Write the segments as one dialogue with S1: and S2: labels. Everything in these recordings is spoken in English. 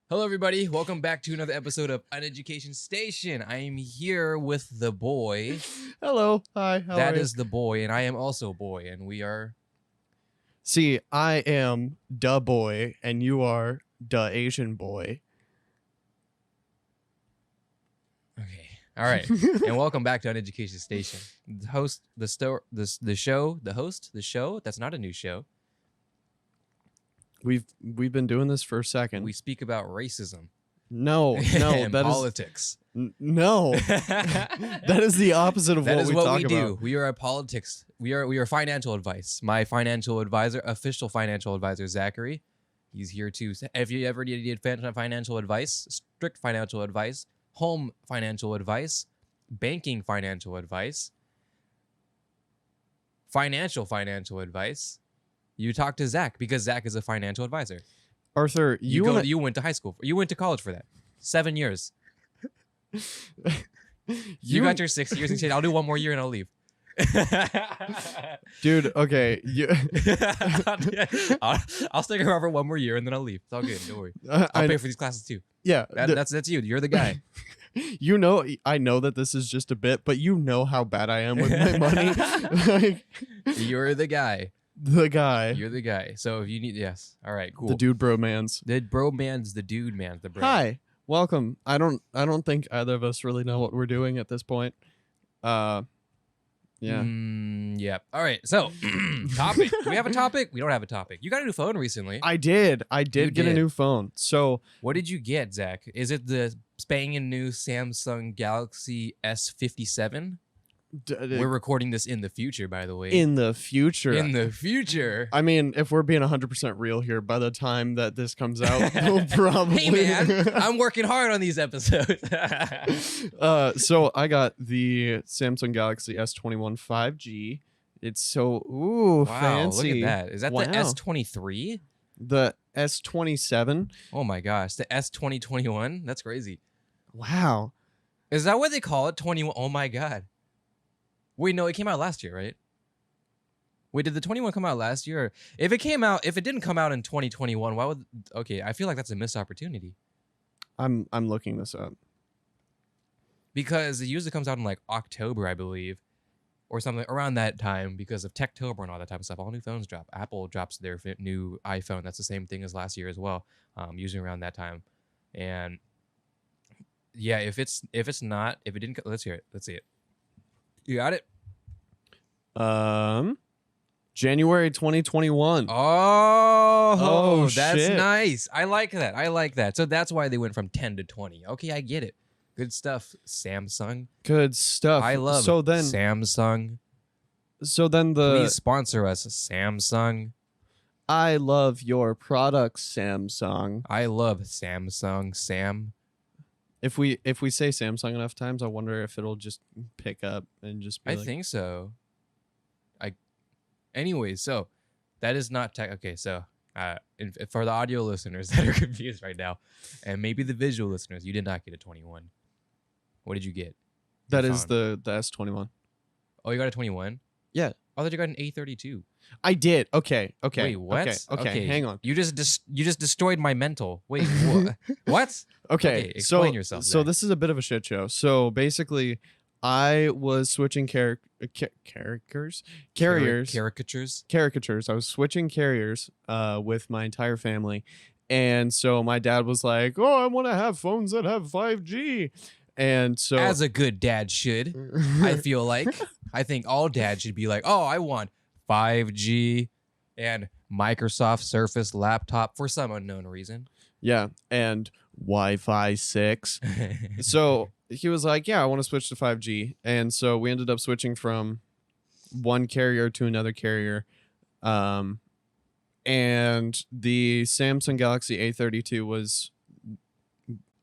S1: Hello, everybody. Welcome back to another episode of Uneducation Station. I am here with the boy.
S2: Hello. Hi. How
S1: That
S2: are
S1: is the boy, and I am also boy, and we are.
S2: See, I am da boy, and you are da Asian boy.
S1: Okay. All right. And welcome back to Uneducation Station. The host, the show. That's not a new show.
S2: We've been doing this for a second.
S1: We speak about racism.
S2: No,
S1: and
S2: that
S1: politics.
S2: No. That is the opposite of
S1: That
S2: what
S1: is
S2: we
S1: what
S2: talk
S1: we
S2: about.
S1: do. We are a politics. We are financial advice. My financial advisor, official financial advisor, Zachary. He's here too. If you ever needed financial advice, strict financial advice, home financial advice, banking financial advice, financial advice, you talk to Zach because Zach is a financial advisor.
S2: Arthur,
S1: You went to high school. You went to college for that. 7 years. You got your 6 years and said, I'll do one more year and I'll leave.
S2: Dude, okay.
S1: I'll stick around for one more year and then I'll leave. It's all good. Don't worry. I'll pay for these classes too.
S2: Yeah.
S1: That's you. You're the guy.
S2: You know, I know that this is just a bit, but you know how bad I am with my money. Like,
S1: You're the guy.
S2: the guy.
S1: You're the guy. So if you need, yes. All right, cool.
S2: The dude bro mans.
S1: The bro man's the dude man's the bro.
S2: Hi. Welcome. I don't think either of us really know what we're doing at this point. Yeah.
S1: Yeah. All right. So, topic. Do we have a topic? We don't have a topic. You got a new phone recently.
S2: I did get
S1: did.
S2: a new phone. So
S1: What did you get, Zach? Is it the banging new Samsung Galaxy S57? We're recording this in the future, by the way.
S2: in the future.
S1: In the future.
S2: I mean, if we're being 100% real here, by the time that this comes out, we'll probably.
S1: Hey, man. I'm working hard on these episodes.
S2: So I got the Samsung Galaxy S21 5G. It's so
S1: wow,
S2: fancy.
S1: look at that. Is that
S2: Wow.
S1: the S23?
S2: The S27.
S1: Oh, my gosh. The S2021? That's crazy.
S2: Wow.
S1: Is that what they call it? 21? Oh, my God. Wait, no, it came out last year, right? Wait, did the 21 come out last year? If it didn't come out in 2021, why would? Okay, I feel like that's a missed opportunity
S2: I'm looking this up.
S1: because it usually comes out in like October, I believe, or something around that time because of Techtober and all that type of stuff. All new phones drop. Apple drops their new iPhone. That's the same thing as last year as well. Usually around that time, and yeah, if it didn't, let's hear it. Let's see it. You got it.
S2: January 2021.
S1: Oh, that's
S2: shit.
S1: nice. I like that. So that's why they went from 10 to 20. Okay, I get it. Good stuff, Samsung.
S2: Good stuff.
S1: I love Samsung.
S2: the
S1: Please sponsor us, Samsung.
S2: I love your products, Samsung.
S1: I love Samsung, Sam.
S2: If we say Samsung enough times, I wonder if it'll just pick up and just be
S1: I
S2: like,
S1: think so. Anyways, so that is not tech. Okay, so for the audio listeners that are confused right now, and maybe the visual listeners, you did not get a 21. What did you get?
S2: that
S1: You
S2: is
S1: found-
S2: the S21.
S1: Oh, you got a 21?
S2: Yeah.
S1: I thought you got an A32.
S2: I did. Okay.
S1: Wait, what?
S2: Okay. Hang on.
S1: You just destroyed my mental. Wait, what?
S2: Okay.
S1: Explain yourself,
S2: So
S1: Zach.
S2: this is a bit of a shit show. So basically, I was switching carriers.
S1: Caricatures.
S2: I was switching carriers with my entire family. And so my dad was like, "Oh, I want to have phones that have 5G." And so
S1: As a good dad should, I feel like. I think all dads should be like, "Oh, I want 5G and Microsoft Surface laptop for some unknown reason."
S2: yeah, and Wi-Fi 6. So he was like, "Yeah, I want to switch to 5G." And so we ended up switching from one carrier to another carrier. And the Samsung Galaxy A32 was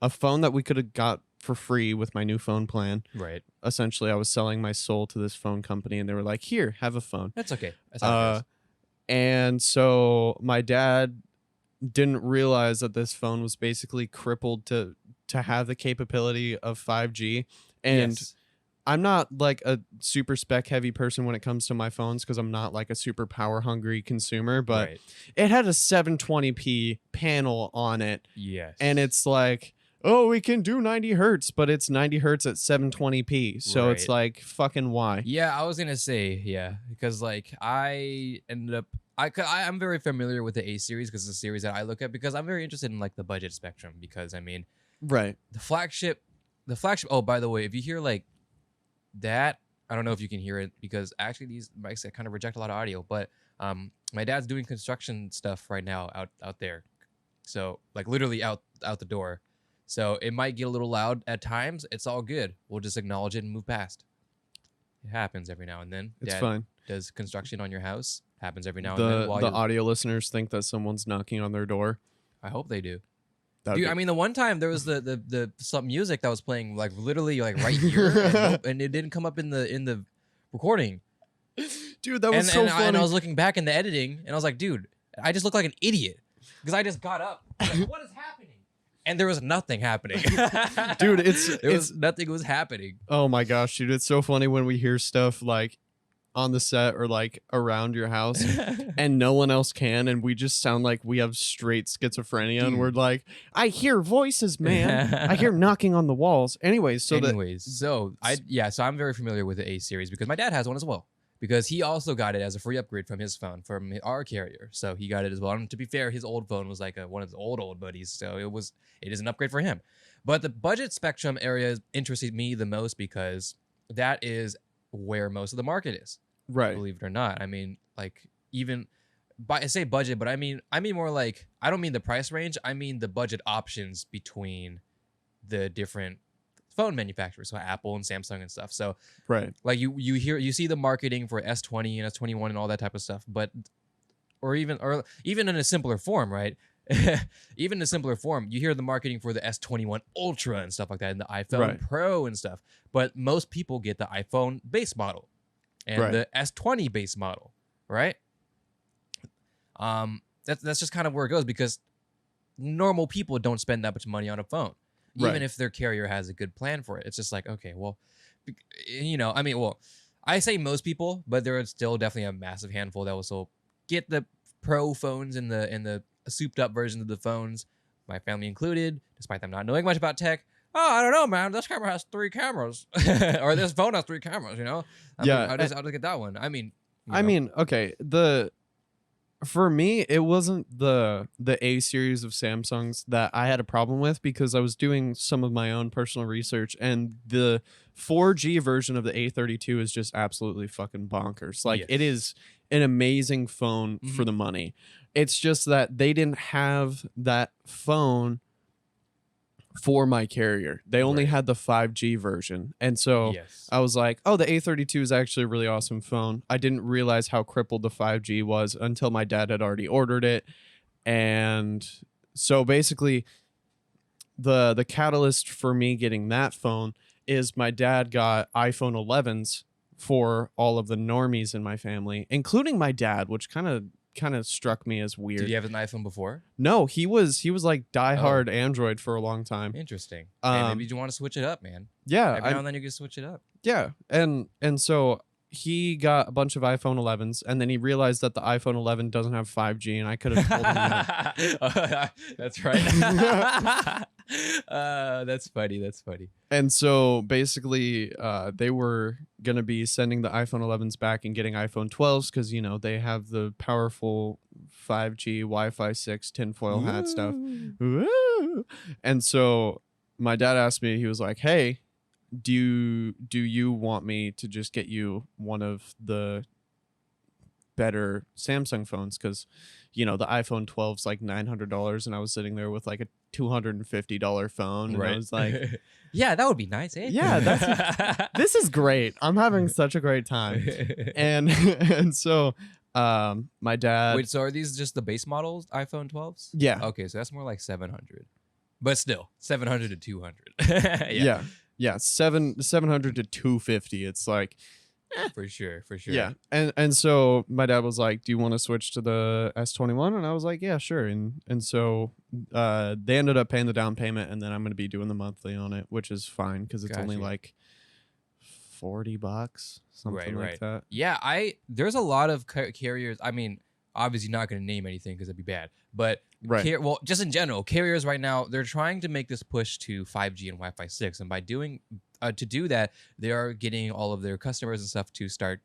S2: a phone that we could have got for free with my new phone plan.
S1: Right.
S2: Essentially, I was selling my soul to this phone company, and they were like, "Here, have a phone."
S1: That's okay. That's how it goes.
S2: And so my dad didn't realize that this phone was basically crippled to have the capability of 5G. And
S1: Yes.
S2: I'm not like a super spec heavy person when it comes to my phones because I'm not like a super power hungry consumer, but
S1: Right.
S2: it had a 720p panel on it. And
S1: Yes.
S2: it's like, oh, we can do 90 hertz, but it's 90 hertz at 720p. So it's
S1: Right.
S2: like, fucking why?
S1: Yeah, I was gonna say yeah because like I ended up I'm very familiar with the A series because it's a series that I look at because I'm very interested in like the budget spectrum because I mean
S2: Right.
S1: the flagship oh by the way if you hear like that I don't know if you can hear it because actually these mics kind of reject a lot of audio but my dad's doing construction stuff right now out there so like literally out the door so it might get a little loud at times it's all good we'll just acknowledge it and move past. It happens every now and then.
S2: It's
S1: Dad
S2: fine.
S1: does construction on your house. Happens every now and then.
S2: The
S1: While
S2: the
S1: you're,
S2: audio listeners think that someone's knocking on their door.
S1: I hope they do.
S2: That would
S1: Dude,
S2: be
S1: I mean, the one time there was the some music that was playing like literally like right here, and, and it didn't come up in the recording.
S2: Dude, that was so funny.
S1: And I was looking back in the editing, and I was like, dude, I just look like an idiot because I just got up. I was like, what is happening? And there was nothing happening.
S2: Dude,
S1: nothing was happening.
S2: Oh my gosh, dude, it's so funny when we hear stuff like on the set or like around your house and no one else can and we just sound like we have straight schizophrenia and we're like, I hear voices, man. I hear knocking on the walls. Anyways, so
S1: I'm very familiar with the A series because my dad has one as well. Because he also got it as a free upgrade from his phone from our carrier, so he got it as well. And to be fair, his old phone was like one of his old buddies, so it is an upgrade for him. But the budget spectrum area interested me the most because that is where most of the market is.
S2: right.
S1: Believe it or not, I mean, like even I say budget, but I mean more like I don't mean the price range. I mean the budget options between the different phone manufacturers, so Apple and Samsung and stuff. So
S2: Right.
S1: like you see the marketing for S20 and S21 and all that type of stuff, but or even in a simpler form, right? Even in a simpler form, you hear the marketing for the S21 Ultra and stuff like that, and the iPhone
S2: Right.
S1: Pro and stuff. But most people get the iPhone base model and
S2: Right.
S1: the S20 base model, right? That's just kind of where it goes because normal people don't spend that much money on a phone. Even
S2: Right.
S1: if their carrier has a good plan for it. It's just like, okay, well, I mean, well, I say most people, but there is still definitely a massive handful that will still get the pro phones and the souped up versions of the phones, my family included, despite them not knowing much about tech. Oh, I don't know, man. This camera has 3 cameras, or this phone has 3 cameras. You know? I'll just get that one. I mean,
S2: okay. For me, it wasn't the A series of Samsungs that I had a problem with because I was doing some of my own personal research and the 4G version of the A32 is just absolutely fucking bonkers. Like
S1: Yes.
S2: it is an amazing phone for the money. It's just that they didn't have that phone for my carrier. They only
S1: Right.
S2: had the 5G version. And so
S1: yes.
S2: I was like, oh, the A32 is actually a really awesome phone. I didn't realize how crippled the 5G was until my dad had already ordered it. And so basically the catalyst for me getting that phone is my dad got iPhone 11s for all of the normies in my family, including my dad, which kind of struck me as weird.
S1: Did you have an iPhone before?
S2: No, he was like diehard Android for a long time.
S1: Interesting. Hey, maybe you want to switch it up, man.
S2: Yeah,
S1: Every now and then you can switch it up.
S2: yeah, and so he got a bunch of iPhone 11s, and then he realized that the iPhone 11 doesn't have 5G, and I could have told him that.
S1: That's right. That's funny. That's funny.
S2: And so basically, they were gonna be sending the iPhone 11s back and getting iPhone 12s because they have the powerful 5G, Wi-Fi 6, tinfoil hat stuff. Woo! And so my dad asked me, he was like, "Hey, do you want me to just get you one of the better Samsung phones? Because the iPhone 12's like $900, and I was sitting there with like a $250 phone, and I was like,
S1: yeah, that would be nice, eh?
S2: Yeah, this is great. I'm having such a great time." And so my dad.
S1: Wait, so are these just the base models iPhone 12s?
S2: Yeah.
S1: Okay, so that's more like 700, but still 700 to 200.
S2: Yeah, 700 to 250. It's like
S1: for sure.
S2: yeah, and so my dad was like, "Do you want to switch to the S21?" And I was like, "Yeah, sure." And so they ended up paying the down payment, and then I'm going to be doing the monthly on it, which is fine because it's only
S1: Gotcha.
S2: like $40, something like
S1: Right.
S2: that.
S1: Yeah, there's a lot of carriers. I mean, obviously not going to name anything because it'd be bad. But
S2: Right.
S1: well, just in general, carriers right now they're trying to make this push to 5G and Wi-Fi 6, and by doing to do that, they are getting all of their customers and stuff to start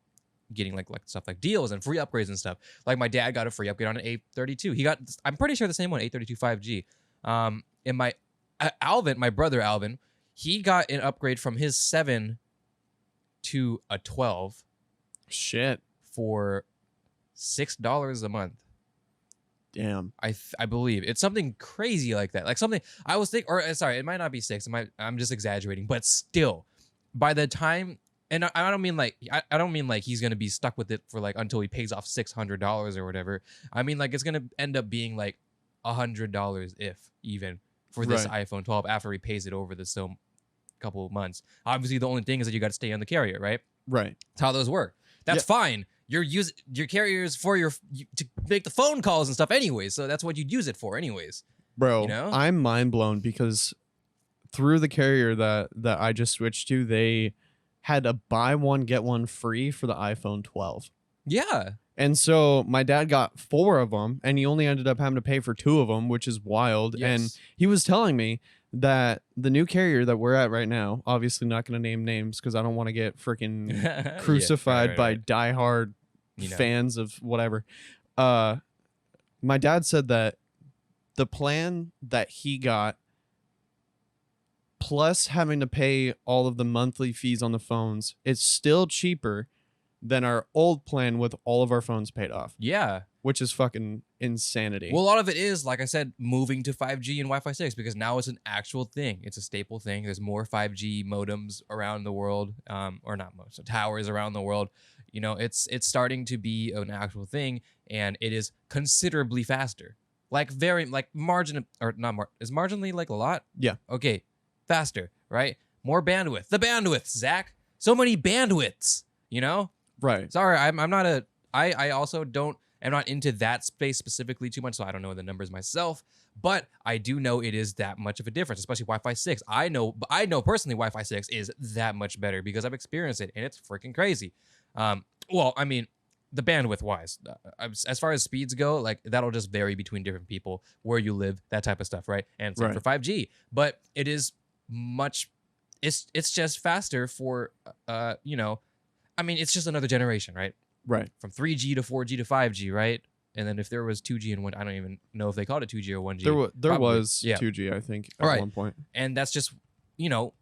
S1: getting like stuff like deals and free upgrades and stuff. Like my dad got a free upgrade on an 832. He got, I'm pretty sure the same one, 832 5G. And my Alvin, my brother Alvin, he got an upgrade from his 7 to a 12
S2: Shit.
S1: for $6 a month.
S2: Damn.
S1: I believe it's something crazy like that. Like something I was thinking, or sorry, it might not be 6. I'm just exaggerating, but still, by the time, and I don't mean like I don't mean like he's gonna be stuck with it for like until he pays off $600 or whatever. I mean like it's gonna end up being like $100 if even for this iPhone 12 after he pays it over the couple of months. Obviously, the only thing is that you got to stay on the carrier, right?
S2: Right.
S1: That's how those work. That's fine. You're using your carriers for to make the phone calls and stuff anyways. So that's what you'd use it for anyways.
S2: Bro,
S1: You know?
S2: I'm mind blown because through the carrier that I just switched to, they had a buy one get one free for the iPhone 12.
S1: Yeah.
S2: And so my dad got 4 of them, and he only ended up having to pay for 2 of them, which is wild.
S1: Yes.
S2: And he was telling me that the new carrier that we're at right now, obviously not going to name names because I don't want to get freaking crucified by diehard fans of whatever. My dad said that the plan that he got, plus having to pay all of the monthly fees on the phones, it's still cheaper than our old plan with all of our phones paid off.
S1: Yeah.
S2: Which is fucking insanity.
S1: Well, a lot of it is, like I said, moving to 5G and Wi-Fi 6 because now it's an actual thing. It's a staple thing. There's more 5G modems around the world, or not most, towers around the world. You know, it's starting to be an actual thing, and it is considerably faster. Like very, like margin, or not more, is marginally like a lot?
S2: Yeah.
S1: Okay, faster, right? More bandwidth. The bandwidth, Zach. So many bandwidths, you know?
S2: Right.
S1: Sorry, I'm not I also am not into that space specifically too much, so I don't know the numbers myself, but I do know it is that much of a difference, especially Wi-Fi 6. I know personally Wi-Fi 6 is that much better because I've experienced it, and it's freaking crazy. Well, I mean, the bandwidth wise, as far as speeds go, like that'll just vary between different people, where you live, that type of stuff, right? And same for 5G, but it is much, it's just faster for, you know, I mean, it's just another generation, right?
S2: Right.
S1: From 3G to 4G to 5G, right? And then if there was 2G and 1, I don't even know if they called it 2G or 1G.
S2: There was 2G, I think, at one point.
S1: And that's just, you know,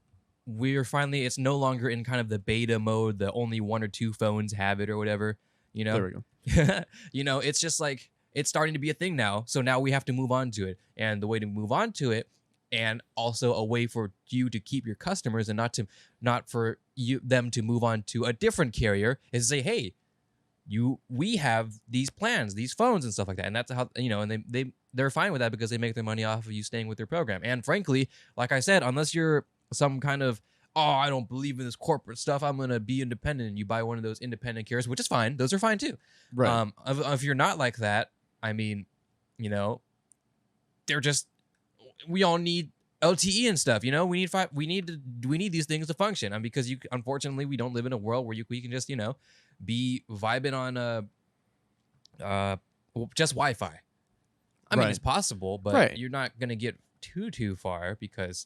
S1: it's no longer in kind of the beta mode, the only 1 or 2 phones have it or whatever, you know?
S2: There we go.
S1: You know, it's just like, it's starting to be a thing now. So now we have to move on to it. And the way to move on to it, and also a way for you to keep your customers and not for them to move on to a different carrier, is to say, hey, we have these plans, these phones and stuff like that. And that's how, you know, and they're fine with that because they make their money off of you staying with their program. And frankly, like I said, unless you're some kind of, oh, I don't believe in this corporate stuff, I'm going to be independent, and you buy one of those independent carriers, which is fine. Those are fine too.
S2: Right.
S1: If you're not like that, I mean, you know, we all need LTE and stuff, you know. We need these things to function, and because unfortunately we don't live in a world where we can just, you know, be vibing on just Wi-Fi. I mean, it's possible, but you're not gonna get too far because,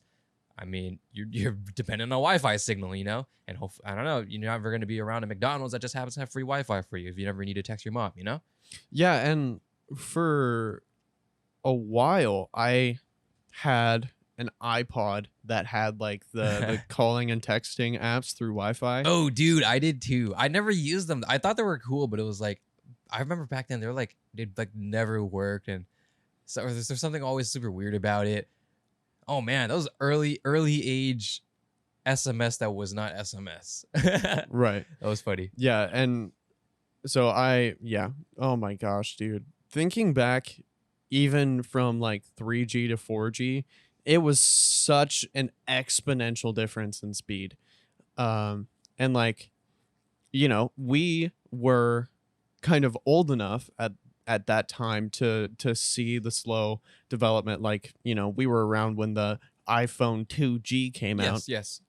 S1: I mean, you're dependent on a Wi-Fi signal, you know. And I don't know, you're never gonna be around a McDonald's that just happens to have free Wi-Fi for you if you never need to text your mom, you know.
S2: Yeah, and for a while I had an iPod that had like the calling and texting apps through Wi-Fi.
S1: Oh, dude, I did too. I never used them. I thought they were cool, but it was like, I remember back then they'd like never worked, and so there's something always super weird about it. Oh man, those early age SMS that was not SMS.
S2: Right.
S1: That was funny.
S2: Yeah, and so oh my gosh, dude. Thinking back, even from like 3G to 4G, it was such an exponential difference in speed. And like, you know, we were kind of old enough at that time to see the slow development. Like, you know, we were around when the iPhone 2G came out.
S1: Yes.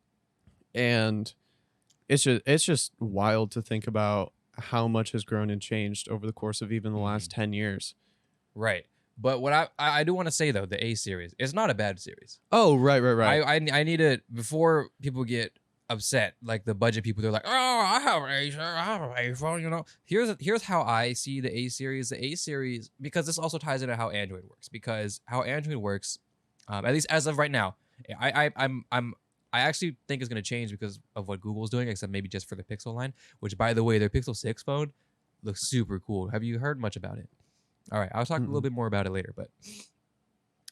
S2: And it's just wild to think about how much has grown and changed over the course of even the last 10 years.
S1: Right. But what I do want to say though, the A series, it's not a bad series.
S2: Oh, right.
S1: I need to, before people get upset, like the budget people, they're like, oh, I have an I have an A phone, you know. Here's how I see the A series. The A series, because this also ties into how Android works. Because how Android works, at least as of right now, I actually think it's gonna change because of what Google's doing, except maybe just for the Pixel line. Which, by the way, their Pixel 6 phone looks super cool. Have you heard much about it? All right, I'll talk a little bit more about it later, but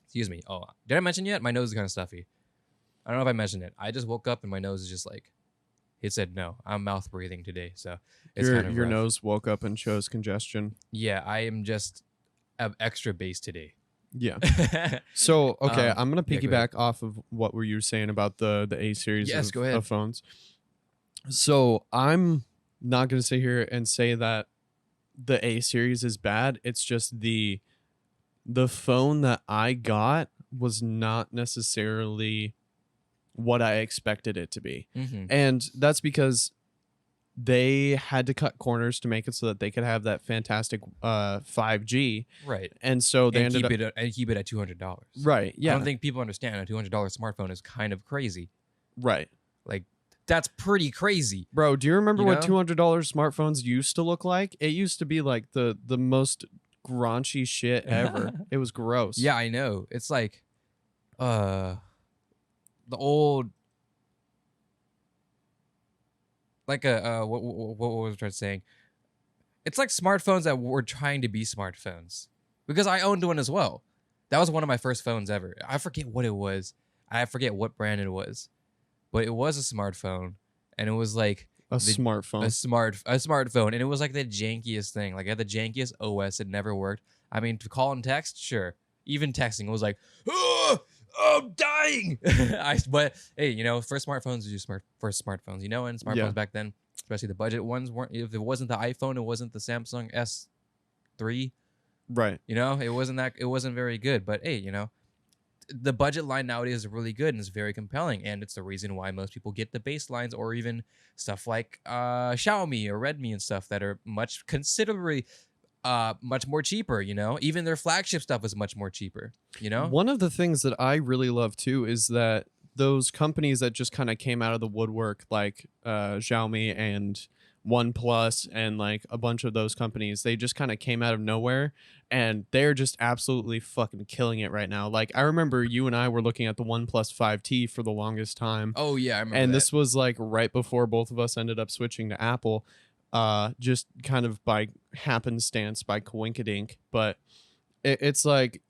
S1: excuse me. Oh, did I mention yet? My nose is kind of stuffy. I don't know if I mentioned it. I just woke up and my nose is just like, it said no. I'm mouth breathing today, so it's kind of
S2: Your
S1: rough.
S2: nose woke up and chose congestion.
S1: Yeah, I am just extra bass today.
S2: Yeah. So okay, I'm gonna
S1: yeah, go
S2: piggyback off of what were you saying about the A series
S1: Yes, go ahead.
S2: of phones. So I'm not gonna sit here and say that the A series is bad. It's just the phone that I got was not necessarily what I expected it to be. And that's because they had to cut corners to make it so that they could have that fantastic 5G.
S1: Right.
S2: And so they ended up
S1: keep it at $200.
S2: right. Yeah.
S1: I don't think people understand a $200 smartphone is kind of crazy.
S2: Right.
S1: Like, that's pretty crazy.
S2: Bro, do you remember
S1: You
S2: what
S1: know?
S2: $200 smartphones used to look like? It used to be like the most graunchy shit ever. It was gross.
S1: Yeah, I know. It's like the old, like what was I saying? It's like smartphones that were trying to be smartphones. Because I owned one as well. That was one of my first phones ever. I forget what it was. I forget what brand it was. But it was a smartphone, and it was like
S2: a smartphone.
S1: a smartphone, and it was like the jankiest thing. Like, it had the jankiest OS. It never worked. I mean, to call and text, sure. Even texting, it was like, oh, I'm dying. But hey, you know, first smartphones are your first smartphones. You know, and smartphones back then, especially the budget ones, weren't. If it wasn't the iPhone, it wasn't the Samsung S3.
S2: Right.
S1: You know, it wasn't very good. But hey, you know, the budget line nowadays is really good and it's very compelling, and it's the reason why most people get the base lines, or even stuff like Xiaomi or Redmi and stuff that are considerably much more cheaper. You know, even their flagship stuff is much more cheaper. You know,
S2: one of the things that I really love too is that those companies that just kind of came out of the woodwork, like Xiaomi and OnePlus and like a bunch of those companies, they just kind of came out of nowhere and they're just absolutely fucking killing it right now. Like, I remember you and I were looking at the OnePlus 5T for the longest time.
S1: Oh yeah, I remember.
S2: And
S1: that.
S2: This was like right before both of us ended up switching to Apple, just kind of by happenstance, by coinkydink. But it's like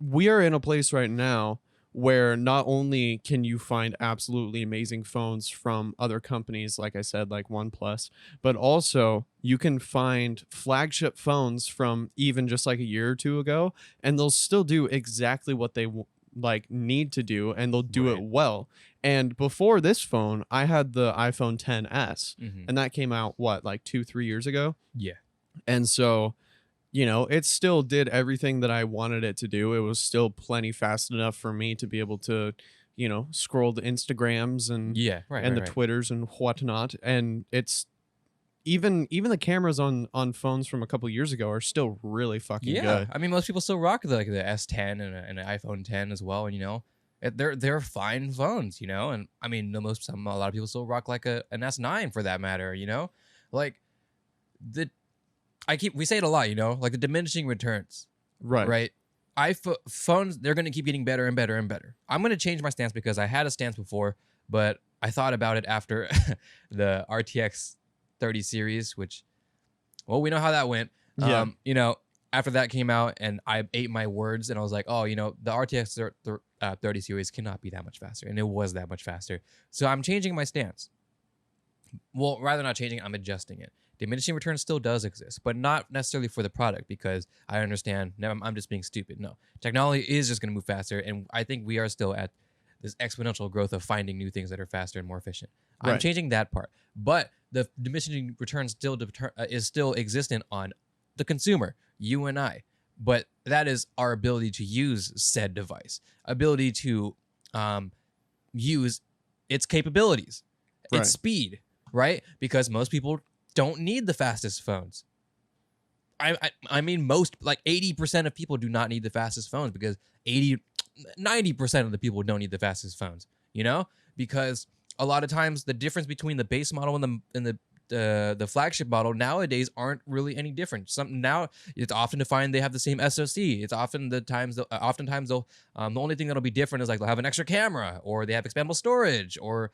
S2: we are in a place right now where not only can you find absolutely amazing phones from other companies, like I said, like OnePlus, but also you can find flagship phones from even just like a year or two ago, and they'll still do exactly what they like need to do, and they'll do it well. And before this phone, I had the iPhone XS, and that came out what, like 2-3 years ago?
S1: Yeah.
S2: And so, you know, it still did everything that I wanted it to do. It was still plenty fast enough for me to be able to, you know, scroll the Instagrams and the Twitters and whatnot. And it's even the cameras on phones from a couple years ago are still really fucking good.
S1: I mean, most people still rock the S10 and an iPhone 10 as well, and you know, they're fine phones, you know. And I mean, a lot of people still rock like an S9 for that matter, you know, like we say it a lot, you know, like the diminishing returns. Right. iPhones, they're going to keep getting better and better and better. I'm going to change my stance because I had a stance before, but I thought about it after the RTX 30 series, which, well, we know how that went.
S2: Yeah.
S1: You know, after that came out and I ate my words and I was like, oh, you know, the RTX 30 series cannot be that much faster. And it was that much faster. So I'm changing my stance. Well, rather not changing, I'm adjusting it. Diminishing returns still does exist, but not necessarily for the product, because I understand. Now I'm just being stupid. No, technology is just going to move faster, and I think we are still at this exponential growth of finding new things that are faster and more efficient. I'm changing that part, but the diminishing returns is still existent on the consumer, you and I. But that is our ability to use said device, ability to use its capabilities, its speed. right? Because most people don't need the fastest phones. I mean, most, like 80% of people do not need the fastest phones, because 90% of the people don't need the fastest phones, because a lot of times the difference between the base model and the flagship model nowadays aren't really any different. Now it's often to find they have the same SoC. It's oftentimes they'll the only thing that'll be different is like they'll have an extra camera, or they have expandable storage, or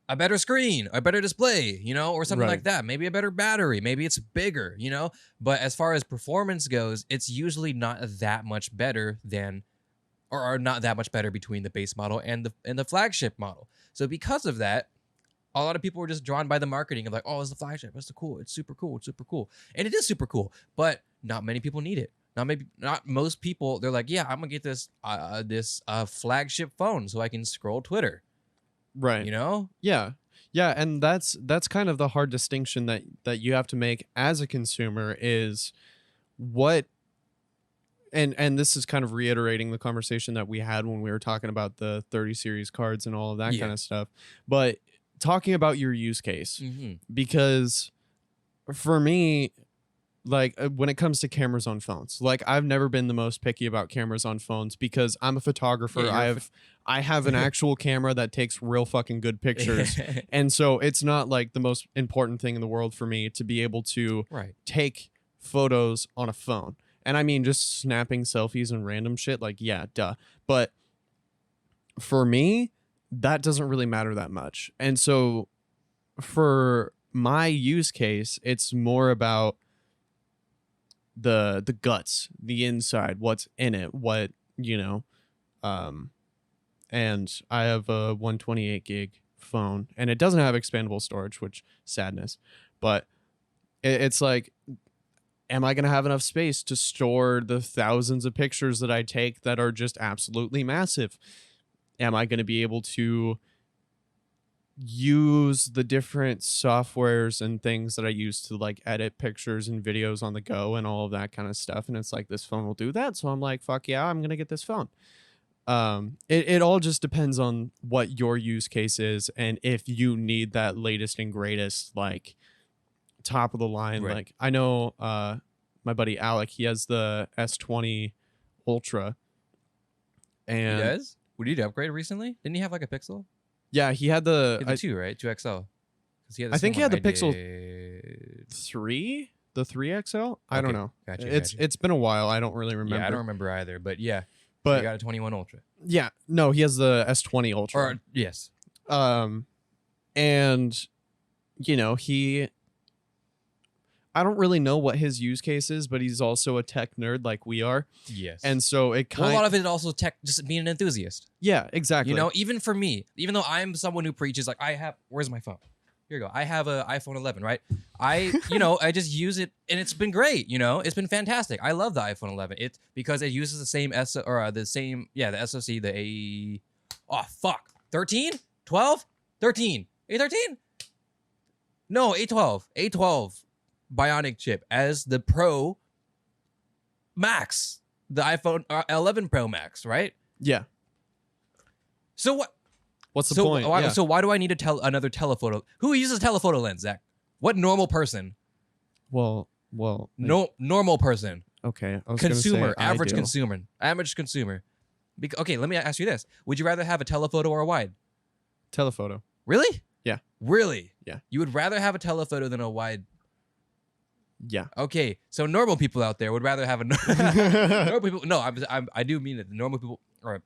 S1: a better screen, a better display, or something like
S2: Right.
S1: that. Maybe a better battery, maybe it's bigger, But as far as performance goes, it's usually not that much better than, or not that much better between the base model and the flagship model. So because of that, a lot of people were just drawn by the marketing of like, oh, it's the flagship, it's cool, it's super cool, it's super cool, and it is super cool. But not many people need it. Not most people. They're like, yeah, I'm gonna get this flagship phone so I can scroll Twitter.
S2: Right. Yeah. Yeah, and that's kind of the hard distinction that you have to make as a consumer is what, and this is kind of reiterating the conversation that we had when we were talking about the 30 series cards and all of that kind of stuff. But talking about your use case, because for me, like when it comes to cameras on phones, like I've never been the most picky about cameras on phones because I'm a photographer.
S1: Yeah,
S2: I have an actual camera that takes real fucking good pictures. And so it's not like the most important thing in the world for me to be able to take photos on a phone. And I mean, just snapping selfies and random shit, like, yeah, duh. But for me, that doesn't really matter that much. And so for my use case, it's more about the guts, the inside, what's in it, what, and I have a 128 gig phone and it doesn't have expandable storage, which sadness, but it's like, am I going to have enough space to store the thousands of pictures that I take that are just absolutely massive? Am I going to be able to use the different softwares and things that I use to like edit pictures and videos on the go and all of that kind of stuff? And it's like, this phone will do that. So I'm like, fuck yeah, I'm going to get this phone. It all just depends on what your use case is. And if you need that latest and greatest, like top of the line, like I know, my buddy Alec, he has the S20 Ultra. And
S1: he does? What did you upgrade recently? Didn't he have like a Pixel?
S2: Yeah, he had
S1: the 2, right? 2 XL.
S2: I think he had the Pixel 3, the 3 XL. I don't know.
S1: Gotcha.
S2: It's been a while. I don't really remember.
S1: Yeah, I don't remember either. But yeah,
S2: but
S1: he got a 21 Ultra.
S2: Yeah, no, he has the S20 Ultra.
S1: Or yes.
S2: And I don't really know what his use case is, but he's also a tech nerd like we are.
S1: Yes.
S2: And so a
S1: lot of it is also tech, just being an enthusiast.
S2: Yeah, exactly.
S1: Even for me, even though I'm someone who preaches like where's my phone? Here you go. I have a iPhone 11, right? I just use it and it's been great. It's been fantastic. I love the iPhone 11. It's because it uses the same the SoC, the 13, 12, 13, A13. No, A12 Bionic chip as the Pro Max, the iPhone 11 Pro Max, right?
S2: Yeah.
S1: So what?
S2: What's the point?
S1: So why do I need another telephoto? Who uses a telephoto lens, Zach? What normal person?
S2: Well.
S1: No, normal person.
S2: Okay. I was
S1: consumer,
S2: gonna say
S1: average consumer. Okay, let me ask you this: would you rather have a telephoto or a wide?
S2: Telephoto.
S1: Really?
S2: Yeah.
S1: Really?
S2: Yeah.
S1: You would rather have a telephoto than a wide?
S2: Yeah.
S1: Okay, so normal people out there would rather have a normal people. No, I do mean that the normal people, or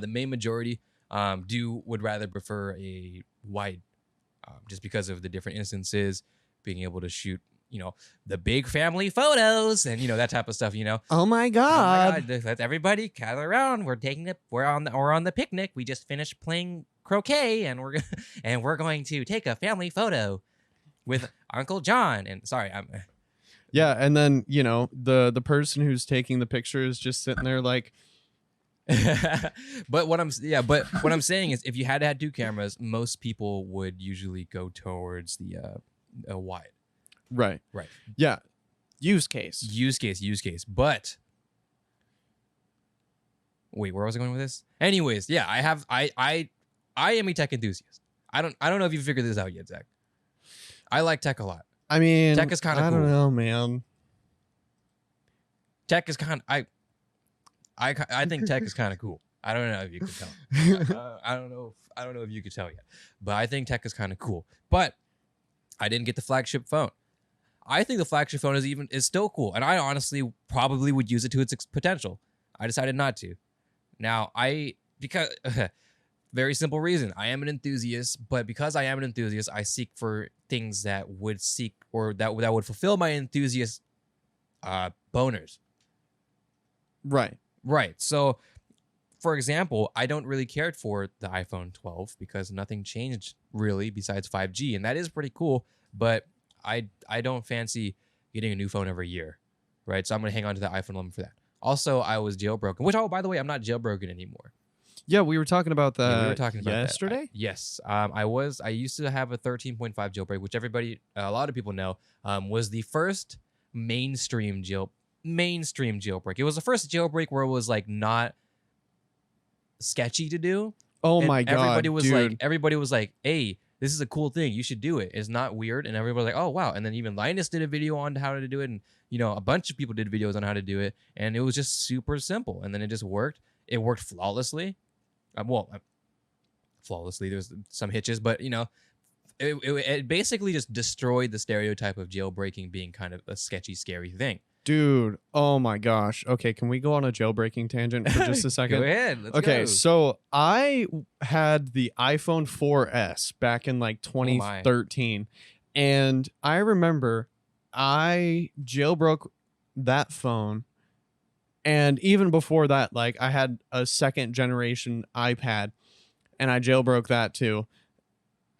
S1: the main majority, would rather prefer a wide, just because of the different instances, being able to shoot, the big family photos and that type of stuff.
S2: Oh my god!
S1: Let everybody gather around. We're on the picnic. We just finished playing croquet, and we're going to take a family photo with Uncle John. And sorry,
S2: yeah, and then the person who's taking the picture is just sitting there like.
S1: But what I'm saying is, if you had to have 2 cameras, most people would usually go towards the wide.
S2: Right. Yeah. Use case.
S1: But wait, where was I going with this? Anyways, yeah, I am a tech enthusiast. I don't know if you figured this out yet, Zach. I like tech a lot.
S2: I mean,
S1: Tech is kind of
S2: I
S1: cool.
S2: don't know, man.
S1: Tech is kind of I think tech is kind of cool. I don't know if you can tell. I don't know. I don't know if you could tell yet, but I think tech is kind of cool. But I didn't get the flagship phone. I think the flagship phone is still cool, and I honestly probably would use it to its potential. I decided not to. Now because very simple reason. I am an enthusiast, but because I am an enthusiast, I seek for things that would that would fulfill my enthusiast boners.
S2: Right.
S1: Right. So, for example, I don't really care for the iPhone 12 because nothing changed really besides 5G, and that is pretty cool. But I don't fancy getting a new phone every year, right? So I'm gonna hang on to the iPhone 11 for that. Also, I was jailbroken, which by the way, I'm not jailbroken anymore.
S2: Yeah, we were talking about that
S1: Yeah, we were talking about
S2: yesterday.
S1: that. Yes, I used to have a 13.5 jailbreak, which a lot of people know, was the first mainstream jailbreak. It was the first jailbreak where it was like not sketchy to do.
S2: Oh
S1: And
S2: my god,
S1: everybody was like, hey, this is a cool thing, you should do it. It's not weird. And everybody was like, oh wow. And then even Linus did a video on how to do it, and a bunch of people did videos on how to do it, and it was just super simple. And then it just worked. It worked flawlessly. Flawlessly. There's some hitches, but it basically just destroyed the stereotype of jailbreaking being kind of a sketchy, scary thing.
S2: Dude, oh my gosh. Okay, can we go on a jailbreaking tangent for just a second?
S1: Go ahead. Let's
S2: Okay,
S1: go.
S2: so I had the iPhone 4S back in like
S1: Oh my.
S2: 2013, and I remember I jailbroke that phone, and even before that, like I had a second generation iPad, and I jailbroke that too.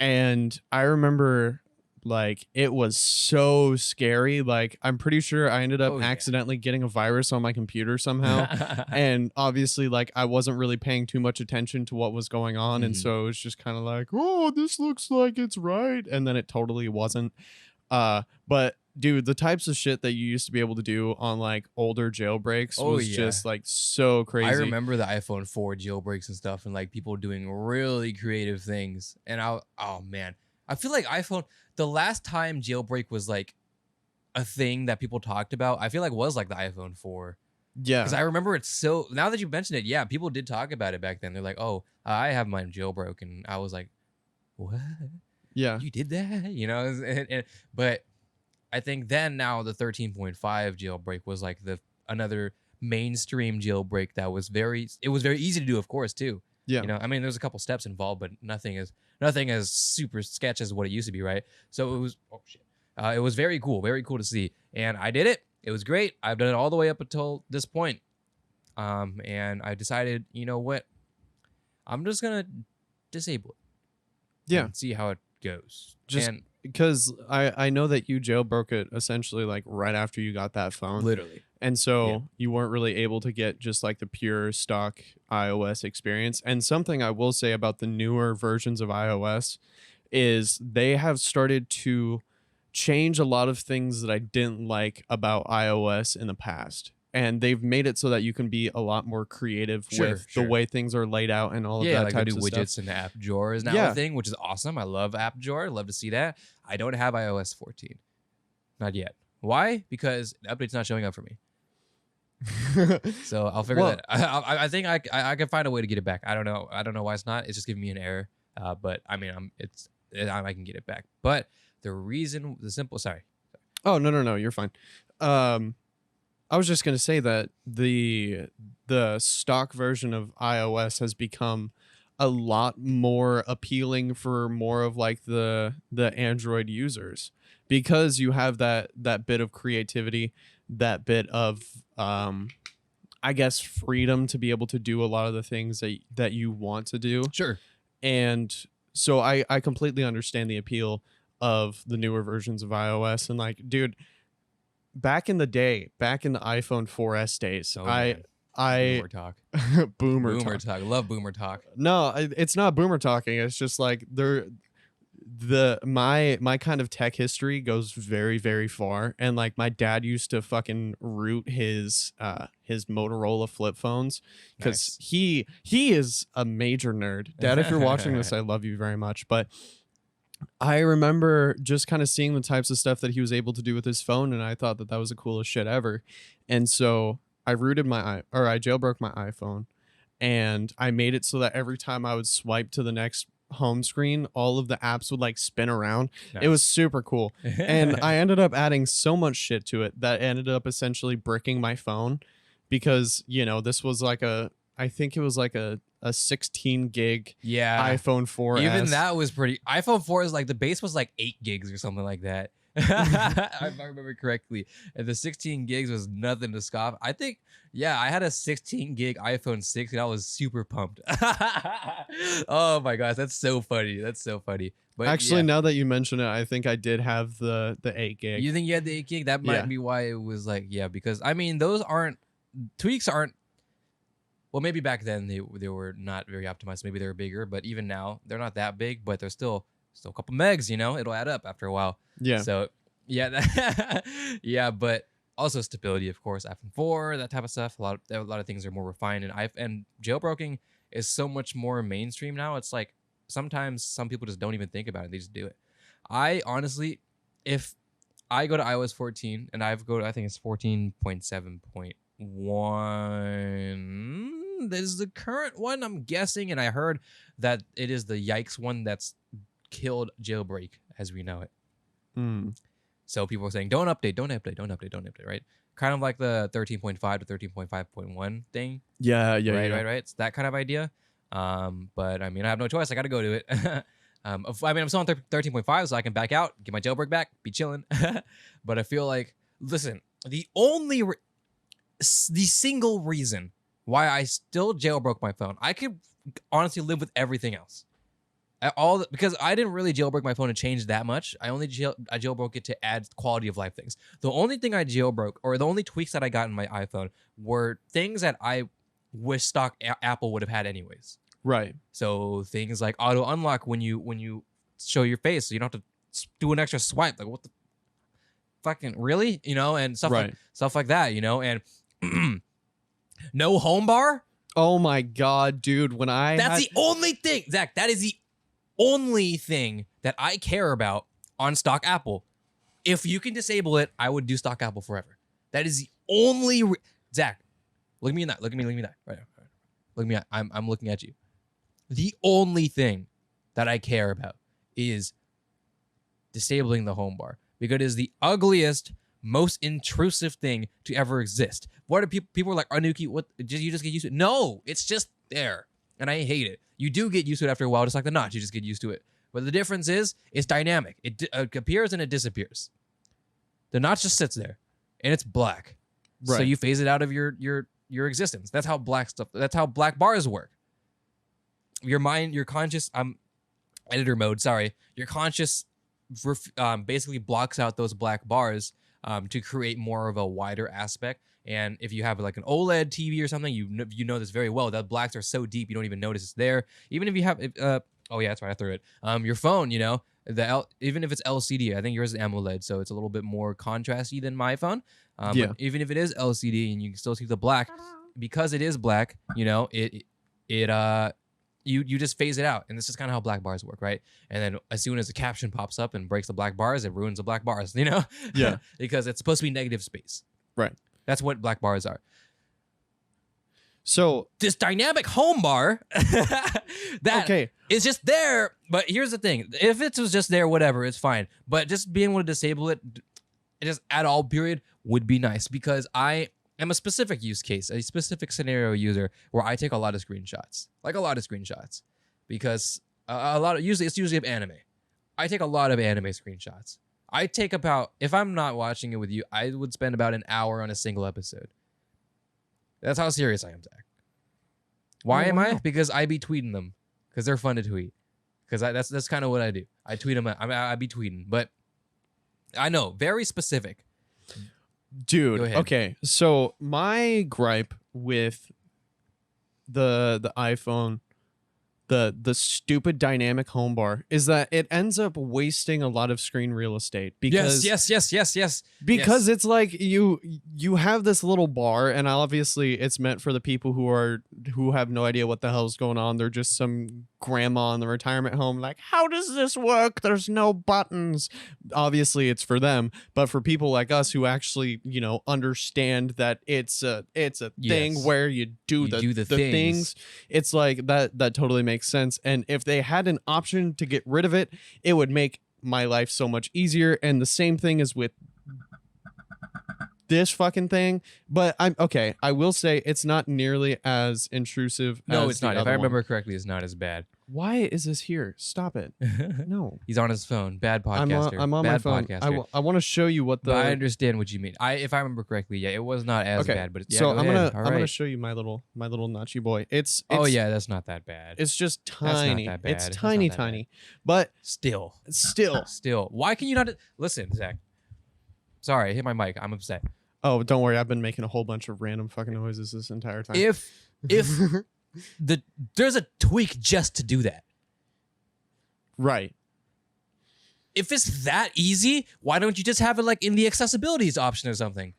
S2: And I remember like it was so scary. Like I'm pretty sure I ended up
S1: Oh, yeah.
S2: accidentally getting a virus on my computer somehow. And obviously like I wasn't really paying too much attention to what was going on. And
S1: Mhm.
S2: so it was just kind of like, oh, this looks like it's right. And then it totally wasn't. But dude, the types of shit that you used to be able to do on like older jailbreaks
S1: Oh,
S2: was
S1: yeah.
S2: just like so crazy.
S1: I remember the iPhone 4 jailbreaks and stuff, and like people doing really creative things. And oh man, I feel like the last time jailbreak was like a thing that people talked about, I feel like was like the iPhone 4.
S2: Yeah.
S1: Because I remember it's so, now that you mentioned it, yeah, people did talk about it back then. They're like, oh, I have mine jailbroken. And I was like, what?
S2: Yeah.
S1: You did that? But I think now the 13.5 jailbreak was like another mainstream jailbreak that was very easy to do, of course, too.
S2: Yeah.
S1: I mean, there's a couple steps involved, but nothing as super sketch as what it used to be, right? So it was very cool to see, and I did it. It was great. I've done it all the way up until this point, and I decided, you know what, I'm just gonna disable it.
S2: Yeah.
S1: And see how it goes.
S2: Just
S1: and
S2: because I know that you jailbroke it essentially like right after you got that phone.
S1: literally.
S2: And so you weren't really able to get just like the pure stock iOS experience. And something I will say about the newer versions of iOS is they have started to change a lot of things that I didn't like about iOS in the past. And they've made it so that you can be a lot more creative with the way things are laid out and all of that
S1: like
S2: types
S1: the new
S2: of
S1: widgets
S2: stuff.
S1: and the app drawer is now a thing, which is awesome. I love app drawer. Love to see that. I don't have iOS 14. Not yet. Why? Because the update's not showing up for me. So I'll figure that. I think I can find a way to get it back. I don't know why it's not. It's just giving me an error. But I mean, I can get it back. But sorry.
S2: Oh, no, you're fine. I was just gonna say that the stock version of iOS has become a lot more appealing for more of like the Android users, because you have that bit of creativity, that bit of I guess freedom to be able to do a lot of the things that you want to do.
S1: Sure.
S2: And so I completely understand the appeal of the newer versions of iOS. And like, dude, back in the iPhone 4S days,
S1: Boomer talk.
S2: boomer talk.
S1: Love boomer talk.
S2: No, it's not boomer talking. It's just like my kind of tech history goes very, very far, and like my dad used to fucking root his Motorola flip phones because
S1: Nice.
S2: he is a major nerd. Dad, if you're watching this, I love you very much. But I remember just kind of seeing the types of stuff that he was able to do with his phone, and I thought that that was the coolest shit ever. And so I rooted I jailbroke my iPhone, and I made it so that every time I would swipe to the next home screen, all of the apps would like spin around. It was
S1: Nice.
S2: super cool. And I ended up adding so much shit to it that ended up essentially bricking my phone because, this was like I think it was like a 16 gig
S1: Yeah.
S2: iPhone 4S.
S1: Even that was pretty. iPhone 4 is like the base was like 8 gigs or something like that. If I remember correctly. And the 16 gigs was nothing to scoff. I think, yeah, I had a 16 gig iPhone 6 and I was super pumped. Oh my gosh, that's so funny. That's so funny. But
S2: Actually,
S1: yeah,
S2: now that you mention it, I think I did have the 8 gig.
S1: you think you had the 8 gig? That might
S2: Yeah.
S1: be why it was like, yeah, because I mean, those aren't tweaks aren't. Well, maybe back then they were not very optimized. Maybe they were bigger, but even now they're not that big. But they're still a couple megs. It'll add up after a while.
S2: Yeah.
S1: So yeah, yeah. But also stability, of course, iPhone 4, that type of stuff. A lot of things are more refined, and jailbroking is so much more mainstream now. It's like sometimes some people just don't even think about it; they just do it. I honestly, if I go to iOS 14 and I think it's 14.7.1. This is the current one, I'm guessing, and I heard that it is the yikes one that's killed jailbreak as we know it.
S2: Mm.
S1: So people are saying, don't update, right? Kind of like the 13.5 to 13.5.1 thing.
S2: Yeah.
S1: Right. It's that kind of idea. But I mean, I have no choice. I got to go to it. I'm still on 13.5, so I can back out, get my jailbreak back, be chilling. But I feel like, listen, the single reason why I still jailbroke my phone, I could honestly live with everything else. Because I didn't really jailbreak my phone to change that much. I jailbroke it to add quality of life things. The only thing I jailbroke, or the only tweaks that I got in my iPhone, were things that I wish stock Apple would have had anyways.
S2: Right.
S1: So things like auto unlock when you show your face, so you don't have to do an extra swipe. Like what the fucking really, and stuff like that, and no home bar.
S2: Oh my god, dude!
S1: That's the only thing, Zach. That is the only thing that I care about on stock Apple. If you can disable it, I would do stock Apple forever. That is the only Zach. Look at me in that. Look at me in that. Right. Look at me. I'm looking at you. The only thing that I care about is disabling the home bar because it is the ugliest, most intrusive thing to ever exist. What are people are like, Anuki, what you just get used to it? No, it's just there. And I hate it. You do get used to it after a while, just like the notch. You just get used to it. But the difference is, it's dynamic. It appears and it disappears. The notch just sits there, and it's black.
S2: Right.
S1: So you phase it out of your existence. That's how That's how black bars work. Your mind, your conscious. Editor mode. Sorry, your conscious basically blocks out those black bars to create more of a wider aspect. And if you have like an OLED TV or something, you know this very well. That blacks are so deep you don't even notice it's there. Even if you have, oh yeah, that's right, I threw it. Your phone, even if it's LCD, I think yours is AMOLED, so it's a little bit more contrasty than my phone.
S2: Yeah.
S1: But even if it is LCD and you can still see the black, because it is black, you just phase it out, and this is kind of how black bars work, right? And then as soon as a caption pops up and breaks the black bars, it ruins the black bars,
S2: Yeah.
S1: because it's supposed to be negative space.
S2: Right.
S1: That's what black bars are.
S2: So
S1: This dynamic home bar that is just there. But here's the thing: if it was just there, whatever, it's fine. But just being able to disable it, just at all period, would be nice, because I am a specific use case, a specific scenario user where I take a lot of screenshots, because it's usually of anime. I take a lot of anime screenshots. I take about, if I'm not watching it with you, I would spend about an hour on a single episode. That's how serious I am, Zach. Why am I? Because I be tweeting them, because they're fun to tweet. Because that's kind of what I do. I tweet them. I be tweeting, but I know, very specific.
S2: Dude, okay. So my gripe with the iPhone the stupid dynamic home bar is that it ends up wasting a lot of screen real estate because
S1: Yes.
S2: because it's like you have this little bar, and obviously it's meant for the people who have no idea what the hell's going on. They're just some grandma in the retirement home like, how does this work? There's no buttons. Obviously it's for them, but for people like us who actually, you know, understand that it's a thing
S1: Yes.
S2: where you do
S1: You
S2: the things, it's like that totally makes sense. And if they had an option to get rid of it, it would make my life so much easier. And the same thing is with this fucking thing. But I'm okay, I will say it's not nearly as intrusive
S1: No,
S2: as
S1: it's not.
S2: the
S1: If I
S2: other
S1: remember
S2: one.
S1: correctly, it's not as bad.
S2: Why is this here? Stop it. No.
S1: He's on his phone. Bad podcaster.
S2: I'm on my
S1: Bad
S2: phone.
S1: podcaster.
S2: I want to show you what the
S1: But I understand what you mean. If I remember correctly, yeah, it was not as
S2: okay.
S1: bad. But yeah,
S2: so
S1: go
S2: I'm
S1: ahead.
S2: gonna
S1: All right.
S2: show you my little Nachi boy. It's
S1: Oh yeah, that's not that bad.
S2: It's just
S1: That's not
S2: tiny.
S1: that bad.
S2: It's
S1: That's not
S2: tiny,
S1: that bad.
S2: tiny. But
S1: Still,
S2: still.
S1: why can you not listen, Zach? Sorry, I hit my mic. I'm upset.
S2: Oh, don't worry. I've been making a whole bunch of random fucking noises this entire time.
S1: If there's a tweak just to do that.
S2: Right.
S1: If it's that easy, why don't you just have it like in the accessibilities option or something?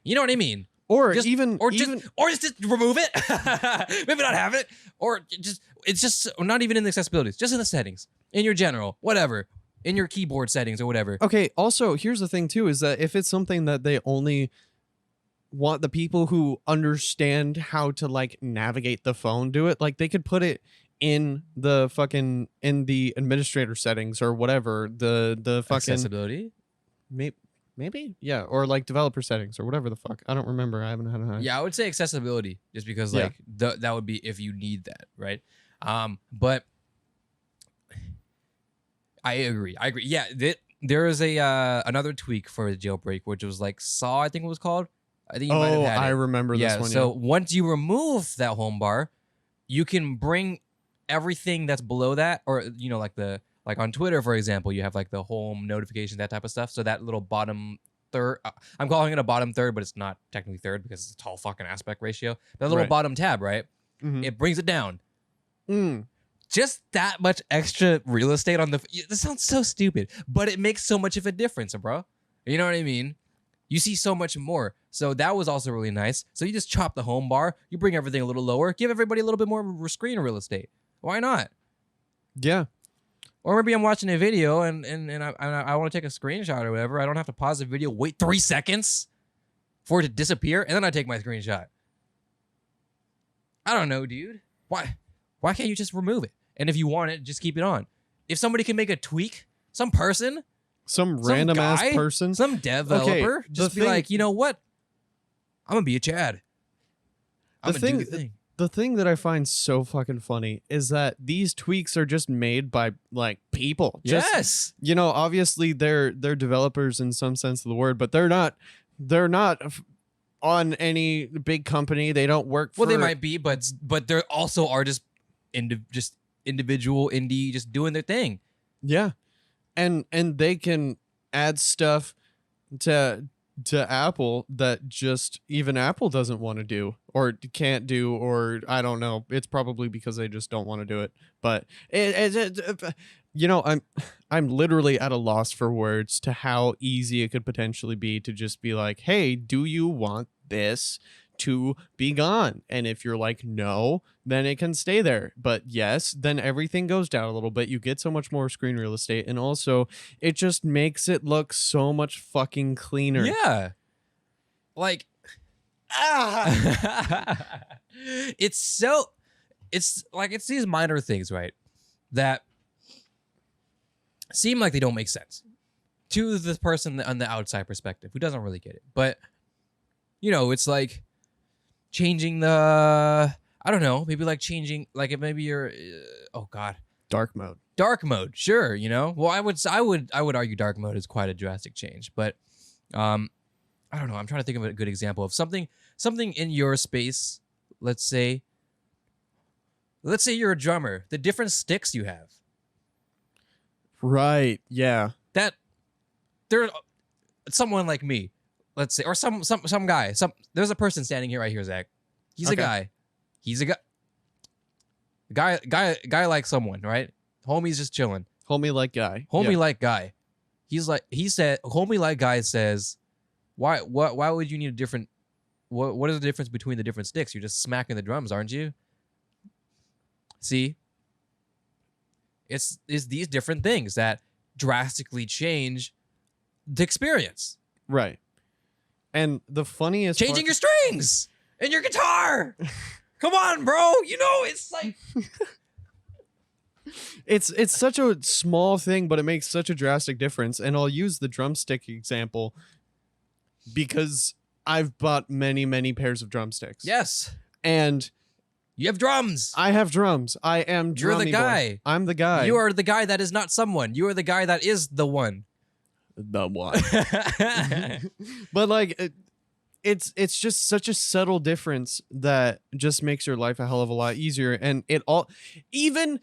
S1: You know what I mean?
S2: Or
S1: Just,
S2: even
S1: just remove it. Maybe not have it, or it's just not even in the accessibilities, just in the settings, in your general, whatever, in your keyboard settings or whatever.
S2: okay. Also, here's the thing too: is that if it's something that they only want the people who understand how to like navigate the phone do it, like they could put it in the fucking in the administrator settings or whatever the fucking
S1: Accessibility.
S2: maybe yeah, or like developer settings or whatever the fuck. I don't remember. I haven't had a
S1: Yeah, I would say accessibility, just because like that would be if you need that, right? But I agree. Yeah, there is a another tweak for the jailbreak, which was like Saw, I think it was called. I think you might have had
S2: I
S1: it.
S2: remember
S1: Yeah.
S2: this one.
S1: So once you remove that home bar, you can bring everything that's below that, or you know, like on Twitter, for example, you have like the home notifications, that type of stuff. So that little bottom third, I'm calling it a bottom third, but it's not technically third because it's a tall fucking aspect ratio. That little
S2: Right.
S1: bottom tab, right?
S2: Mhm.
S1: It brings it down.
S2: Mm.
S1: Just that much extra real estate on the. This sounds so stupid, but it makes so much of a difference, bro. You know what I mean? You see so much more. So that was also really nice. So you just chop the home bar, you bring everything a little lower, give everybody a little bit more screen real estate. Why not?
S2: Yeah.
S1: Or maybe I'm watching a video and I want to take a screenshot or whatever. I don't have to pause the video, wait 3 seconds for it to disappear, and then I take my screenshot. I don't know, dude. Why can't you just remove it? And if you want it, just keep it on. If somebody can make a tweak, some person,
S2: Some random ass
S1: guy,
S2: person.
S1: some developer,
S2: the
S1: just be
S2: thing-
S1: like, you know what? I'm gonna be a Chad. I'm
S2: The
S1: gonna do
S2: thing-
S1: the thing.
S2: The thing that I find so fucking funny is that these tweaks are just made by like people. Just,
S1: Yes.
S2: you know, obviously they're developers in some sense of the word, but they're not on any big company. They don't work for
S1: Well, they might be, but there also are just individual indie just doing their thing.
S2: Yeah. And they can add stuff to Apple that just even Apple doesn't want to do or can't do, or I don't know. It's probably because they just don't want to do it. But you know, I'm literally at a loss for words to how easy it could potentially be to just be like, hey, do you want this to be gone? And if you're like, no, then it can stay there. But yes, then everything goes down a little bit. You get so much more screen real estate. And also it just makes it look so much fucking cleaner.
S1: Yeah. Like, it's like, it's these minor things, right, that seem like they don't make sense to the person on the outside perspective who doesn't really get it. But, you know, it's like changing the, I don't know, maybe like changing, like if maybe you're, oh God,
S2: Dark mode.
S1: dark mode, sure, you know. Well, I would argue dark mode is quite a drastic change, but I don't know. I'm trying to think of a good example of something in your space. Let's say you're a drummer. The different sticks you have.
S2: Right. Yeah.
S1: That there, someone like me, let's say, or some guy. There's a person standing here right here, Zach. He's a
S2: Okay.
S1: guy. He's a guy. Guy like someone, right? Homie's just chilling.
S2: Homie like guy.
S1: Homie
S2: Yeah.
S1: like guy. He said, homie like guy says, why would you need a different, what is the difference between the different sticks? You're just smacking the drums, aren't you? See? It's these different things that drastically change the experience.
S2: Right. And the funniest
S1: Changing your strings and your guitar. Come on, bro. You know, it's like
S2: it's such a small thing, but it makes such a drastic difference. And I'll use the drumstick example because I've bought many pairs of drumsticks.
S1: yes.
S2: And
S1: You have drums.
S2: I have drums. I am
S1: You're the
S2: drummy boy.
S1: guy.
S2: I'm the guy.
S1: You are the guy that is not someone. You are the guy that is the one.
S2: the one. But like it's just such a subtle difference that just makes your life a hell of a lot easier. And it all even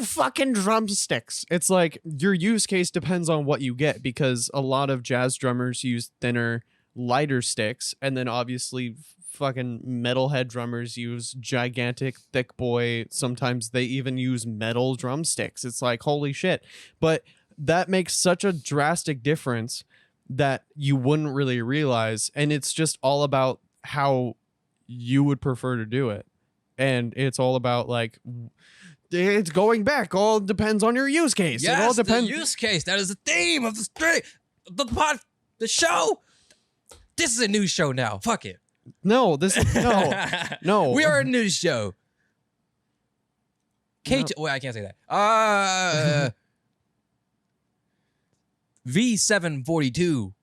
S2: fucking drumsticks, it's like your use case depends on what you get, because a lot of jazz drummers use thinner, lighter sticks, and then obviously fucking metalhead drummers use gigantic thick boy, sometimes they even use metal drumsticks. It's like holy shit. But that makes such a drastic difference that you wouldn't really realize, and it's just all about how you would prefer to do it. And it's all about like, it's going back, all depends on your use case.
S1: Yes,
S2: it all depends.
S1: the use case. That is the theme of the show. This is a news show now. Fuck it.
S2: No, this no.
S1: We are a news show. Kate, wait, I can't say that. V742,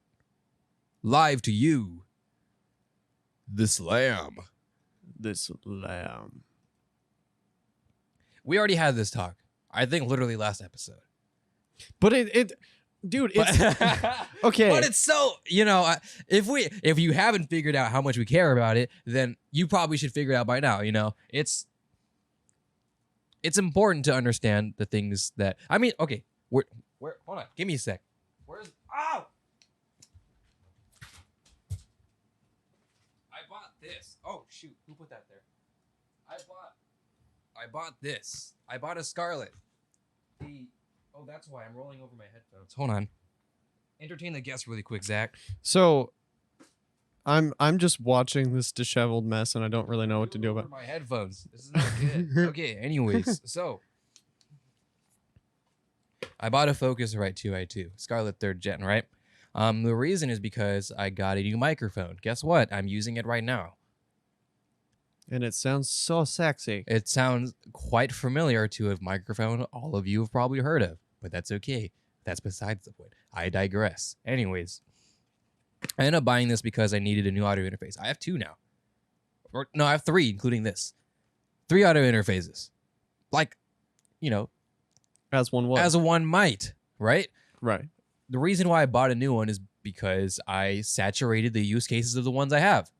S1: live to you. The Slam.
S2: This lamb.
S1: We already had this talk. I think literally last episode.
S2: But it dude, it's okay.
S1: But it's so, if you haven't figured out how much we care about it, then you probably should figure it out by now, It's important to understand the things that, I mean, okay, where hold on, give me a sec. Where's, oh! I bought this. Oh, shoot, who put that there? I bought this. I bought a Scarlet. Oh, that's why I'm rolling over my headphones. Hold on. Entertain the guests really quick, Zach.
S2: So I'm just watching this disheveled mess, and I don't really know what to do about it.
S1: My headphones. This is not good. Okay, anyways, so I bought a Focusrite 2i2, Scarlet 3rd Gen, right? The reason is because I got a new microphone. Guess what? I'm using it right now.
S2: And it sounds so sexy.
S1: It sounds quite familiar to a microphone all of you have probably heard of, but that's okay. That's besides the point. I digress. Anyways, I ended up buying this because I needed a new audio interface. I have two now. No, I have three, including this. 3 audio interfaces. Like,
S2: As one was.
S1: as a one might, right?
S2: Right.
S1: The reason why I bought a new one is because I saturated the use cases of the ones I have.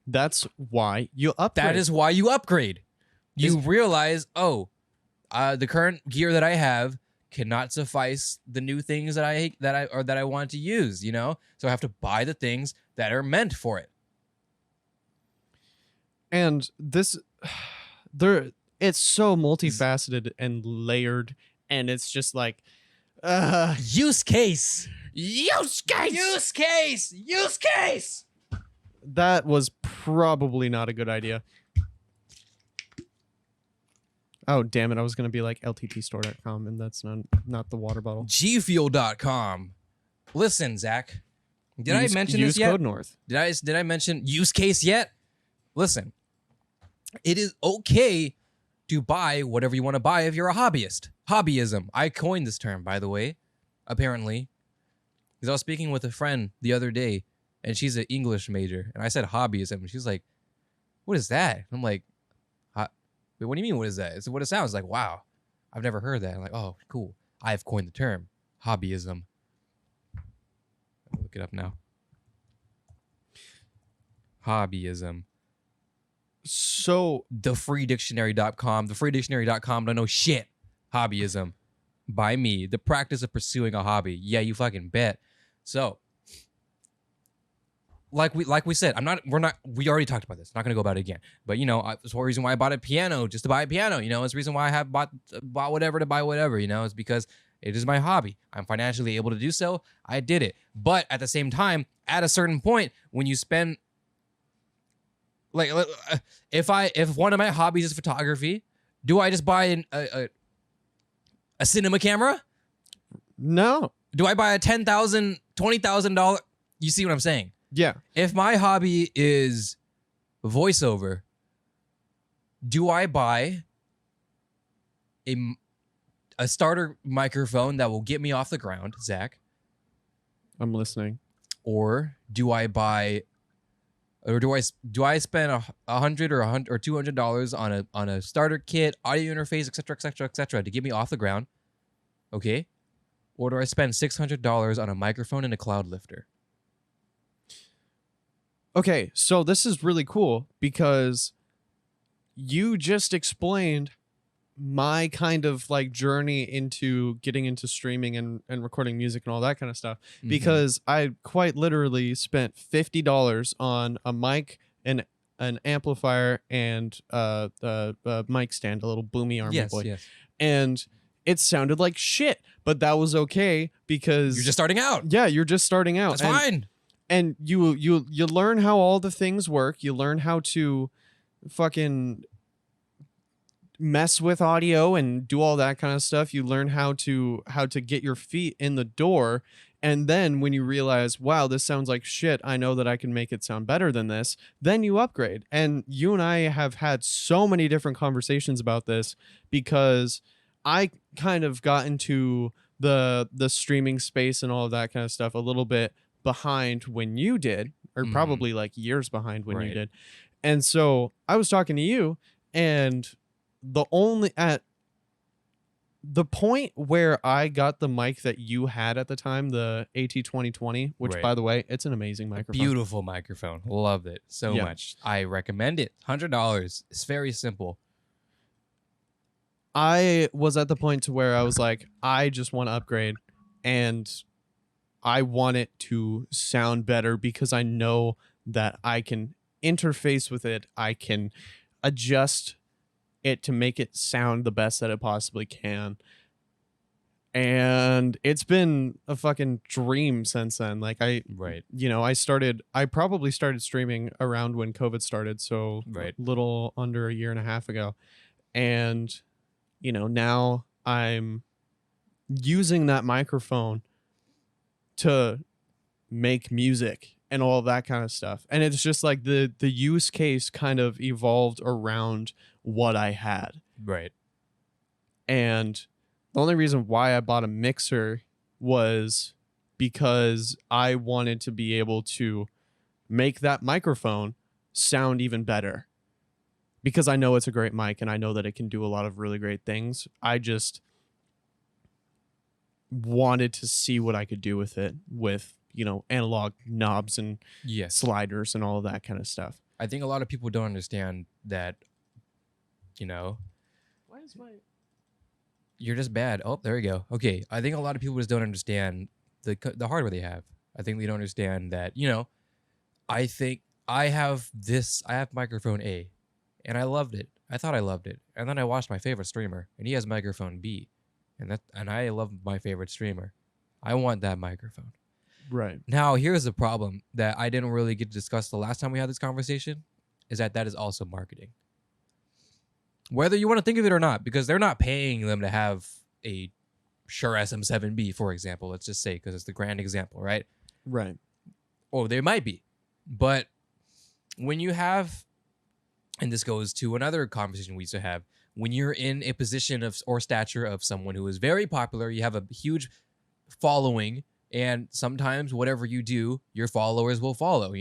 S2: That's why you upgrade.
S1: That is why you upgrade. You realize, the current gear that I have cannot suffice the new things that I want to use, So I have to buy the things that are meant for it.
S2: And it's so multifaceted and layered, and it's just like
S1: Use case.
S2: use case.
S1: Use case. Use case.
S2: That was probably not a good idea. Oh, damn it. I was going to be like lttstore.com, and that's not the water bottle.
S1: gfuel.com. Listen, Zach. Did I mention this yet?
S2: Use code North.
S1: Did I mention use case yet? Listen. It is okay to buy whatever you want to buy if you're a hobbyist. Hobbyism. I coined this term, by the way, apparently. Because I was speaking with a friend the other day, and she's an English major, and I said hobbyism, and she's like, what is that? And I'm like, wait, what do you mean, what is that? It's what it sounds like. Wow, I've never heard that. I'm like, oh, cool. I've coined the term, hobbyism. I'll look it up now. Hobbyism.
S2: So
S1: Thefreedictionary.com. Thefreedictionary.com don't know shit. Hobbyism. By me. The practice of pursuing a hobby. Yeah, you fucking bet. So, like we said, we already talked about this. Not gonna go about it again. But it's the reason why I bought a piano, just to buy a piano. It's the reason why I have bought whatever to buy whatever. It's because it is my hobby. I'm financially able to do so. I did it. But at the same time, at a certain point, when you spend like if one of my hobbies is photography, do I just buy a cinema camera?
S2: No.
S1: Do I buy a $10,000, $20,000? You see what I'm saying?
S2: Yeah.
S1: If my hobby is voiceover, do I buy a starter microphone that will get me off the ground, Zach?
S2: I'm listening.
S1: Or do I buy, or do I spend $100 or $200 on a starter kit, audio interface, etc., to get me off the ground? Okay. Or do I spend $600 on a microphone and a cloud lifter?
S2: Okay, so this is really cool because you just explained my kind of like journey into getting into streaming and recording music and all that kind of stuff.
S1: Mm-hmm.
S2: Because I quite literally spent $50 on a mic and an amplifier and the mic stand, a little boomy army boy.
S1: Yes.
S2: And it sounded like shit, but that was okay because
S1: You're just starting out.
S2: Yeah, you're just starting out.
S1: That's fine.
S2: And you learn how all the things work. You learn how to fucking mess with audio and do all that kind of stuff. You learn how to get your feet in the door. And then when you realize, wow, this sounds like shit, I know that I can make it sound better than this, then you upgrade. And you and I have had so many different conversations about this because I kind of got into the streaming space and all of that kind of stuff a little bit behind when you did, or probably like years behind when you did. And so I was talking to you, and at the point where I got the mic that you had at the time, the AT2020, which by the way, it's an amazing microphone.
S1: Beautiful microphone. Loved it so much. I recommend it. $100. It's very simple.
S2: I was at the point to where I was like, I just want to upgrade, and I want it to sound better because I know that I can interface with it. I can adjust it to make it sound the best that it possibly can. And it's been a fucking dream since then. Like I probably started streaming around when COVID started. So a little under a year and a half ago. And, now I'm using that microphone to make music and all of that kind of stuff. And it's just like the use case kind of evolved around what I had.
S1: Right.
S2: And the only reason why I bought a mixer was because I wanted to be able to make that microphone sound even better. Because I know it's a great mic and I know that it can do a lot of really great things. I just wanted to see what I could do with it with, analog knobs and sliders and all of that kind of stuff.
S1: I think a lot of people don't understand that,
S2: Why is my...
S1: You're just bad. Oh, there we go. Okay. I think a lot of people just don't understand the hardware they have. I think they don't understand that, I think I have microphone A and I loved it. I thought I loved it. And then I watched my favorite streamer and he has microphone B. And I love my favorite streamer. I want that microphone.
S2: Right.
S1: Now, here's the problem that I didn't really get to discuss the last time we had this conversation, is that is also marketing. Whether you want to think of it or not, because they're not paying them to have a Shure SM7B, for example, let's just say, because it's the grand example, right?
S2: Right.
S1: Or they might be. But when you have, and this goes to another conversation we used to have, when you're in a position of or stature of someone who is very popular, you have a huge following, and sometimes whatever you do, your followers will follow,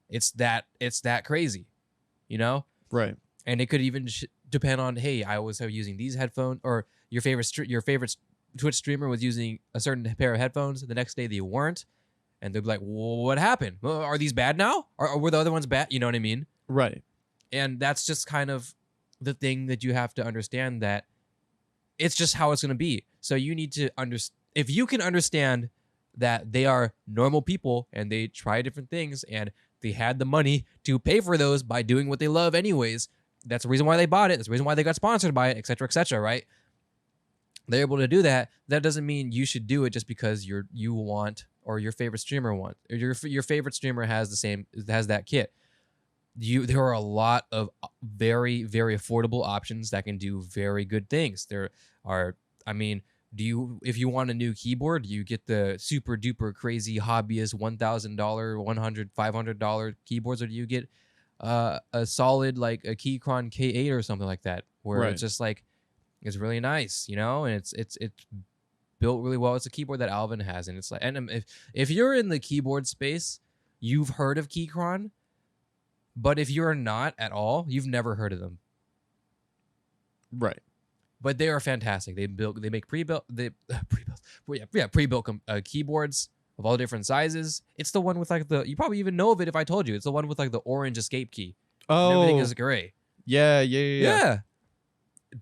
S1: It's that crazy,
S2: Right.
S1: And it could even depend on, hey, I was using these headphones, or your favorite Twitch streamer was using a certain pair of headphones. The next day they weren't, and they'd be like, well, what happened? Well, are these bad now? Or were the other ones bad? You know what I mean?
S2: Right.
S1: And that's just kind of the thing that you have to understand, that it's just how it's going to be. So you need to if you can understand that they are normal people and they try different things and they had the money to pay for those by doing what they love anyways. That's the reason why they bought it. That's the reason why they got sponsored by it, etc., right? They're able to do that. That doesn't mean you should do it just because you want or your favorite streamer wants or your favorite streamer has that kit. There are a lot of very, very affordable options that can do very good things. There are, I mean, if you want a new keyboard, do you get the super duper crazy hobbyist $1,000, $100, $500 keyboards, or do you get a solid like a Keychron K8 or something like that, where
S2: Right.
S1: it's just like it's really nice, and it's built really well. It's a keyboard that Alvin has, and it's like, and if you're in the keyboard space, you've heard of Keychron, but if you're not at all, you've never heard of them.
S2: Right.
S1: But they are fantastic. They make pre-built keyboards of all different sizes. It's the one with like you probably even know of it if I told you. It's the one with like the orange escape key.
S2: Oh,
S1: and everything is gray.
S2: Yeah.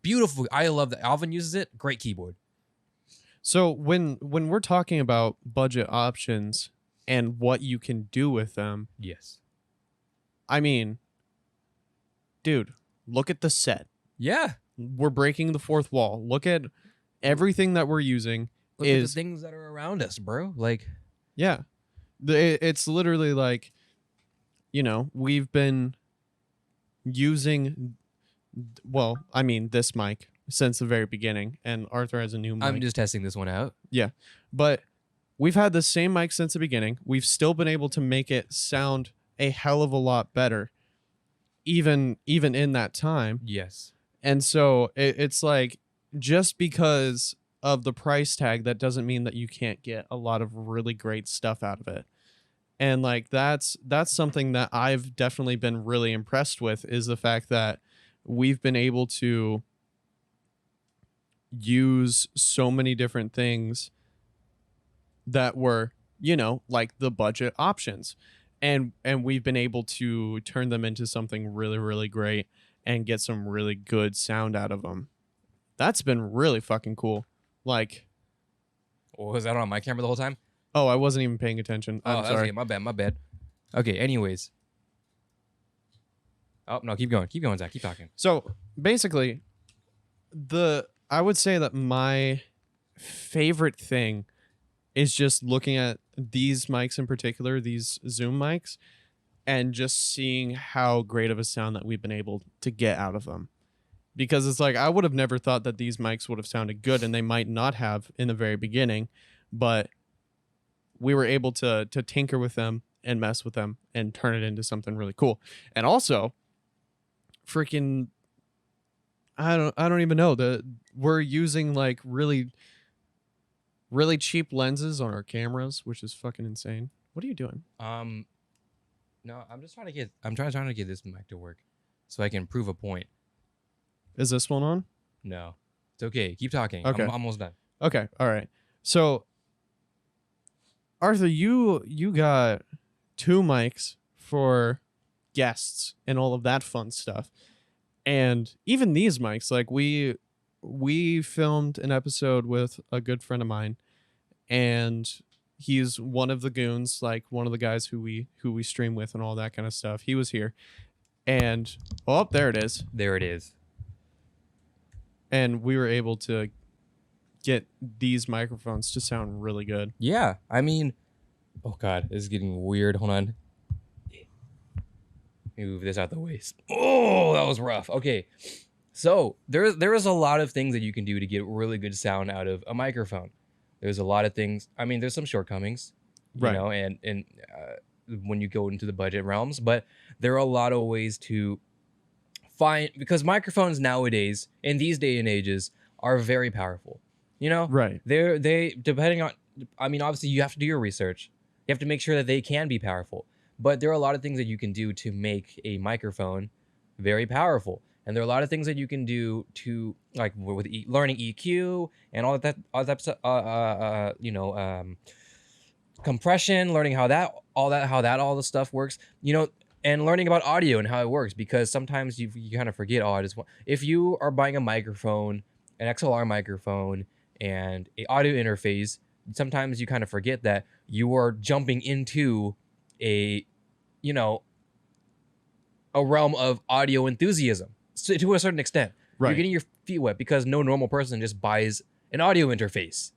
S1: Beautiful. I love that. Alvin uses it. Great keyboard.
S2: So when we're talking about budget options and what you can do with them,
S1: Yes.
S2: I mean, dude, look at the set.
S1: Yeah.
S2: We're breaking the fourth wall. Look at everything that we're using.
S1: Look at the things that are around us, bro. Like,
S2: yeah, it's literally like, we've been using, well, I mean, this mic since the very beginning, and Arthur has a new mic.
S1: I'm just testing this one out.
S2: Yeah, but we've had the same mic since the beginning. We've still been able to make it sound a hell of a lot better, even in that time.
S1: Yes.
S2: And so it's like, just because of the price tag, that doesn't mean that you can't get a lot of really great stuff out of it. And like that's something that I've definitely been really impressed with, is the fact that we've been able to use so many different things that were, like the budget options. And we've been able to turn them into something really, really great and get some really good sound out of them. That's been really fucking cool. Like,
S1: was that on my camera the whole time?
S2: oh, I wasn't even paying attention. I'm sorry.
S1: Okay, my bad. Okay, anyways. Oh, no, keep going, Zach. Keep talking.
S2: So basically, I would say that my favorite thing is just looking at these mics in particular, these Zoom mics, and just seeing how great of a sound that we've been able to get out of them. Because it's like, I would have never thought that these mics would have sounded good, and they might not have in the very beginning, but we were able to tinker with them and mess with them and turn it into something really cool. And also, freaking, I don't even know, we're using like really, really cheap lenses on our cameras, which is fucking insane. What are you doing?
S1: No, I'm trying to get this mic to work so I can prove a point.
S2: Is this one on?
S1: No, it's okay. Keep talking.
S2: Okay.
S1: I'm almost done.
S2: Okay. All right. So, Arthur, you got 2 mics for guests and all of that fun stuff. And even these mics, like we filmed an episode with a good friend of mine, and he's one of the goons, like one of the guys who we stream with and all that kind of stuff. He was here, and there it is.
S1: There it is.
S2: And we were able to get these microphones to sound really good.
S1: Yeah, I mean, oh god, this is getting weird. Hold on. Let me move this out the way. Oh, that was rough. Okay, so there is a lot of things that you can do to get really good sound out of a microphone. There's a lot of things. I mean, there's some shortcomings,
S2: Right.
S1: and when you go into the budget realms, but there are a lot of ways to find, because microphones nowadays in these day and ages are very powerful.
S2: Right.
S1: They depending on, I mean, obviously you have to do your research. You have to make sure that they can be powerful. But there are a lot of things that you can do to make a microphone very powerful. And there are a lot of things that you can do to, like, with learning EQ and all that stuff, compression, learning how all the stuff works, and learning about audio and how it works, because sometimes you kind of forget, if you are buying a microphone, an XLR microphone, and a audio interface, sometimes you kind of forget that you are jumping into a, you know, a realm of audio enthusiasm to a certain extent. You're
S2: Right.
S1: getting your feet wet because no normal person just buys an audio interface.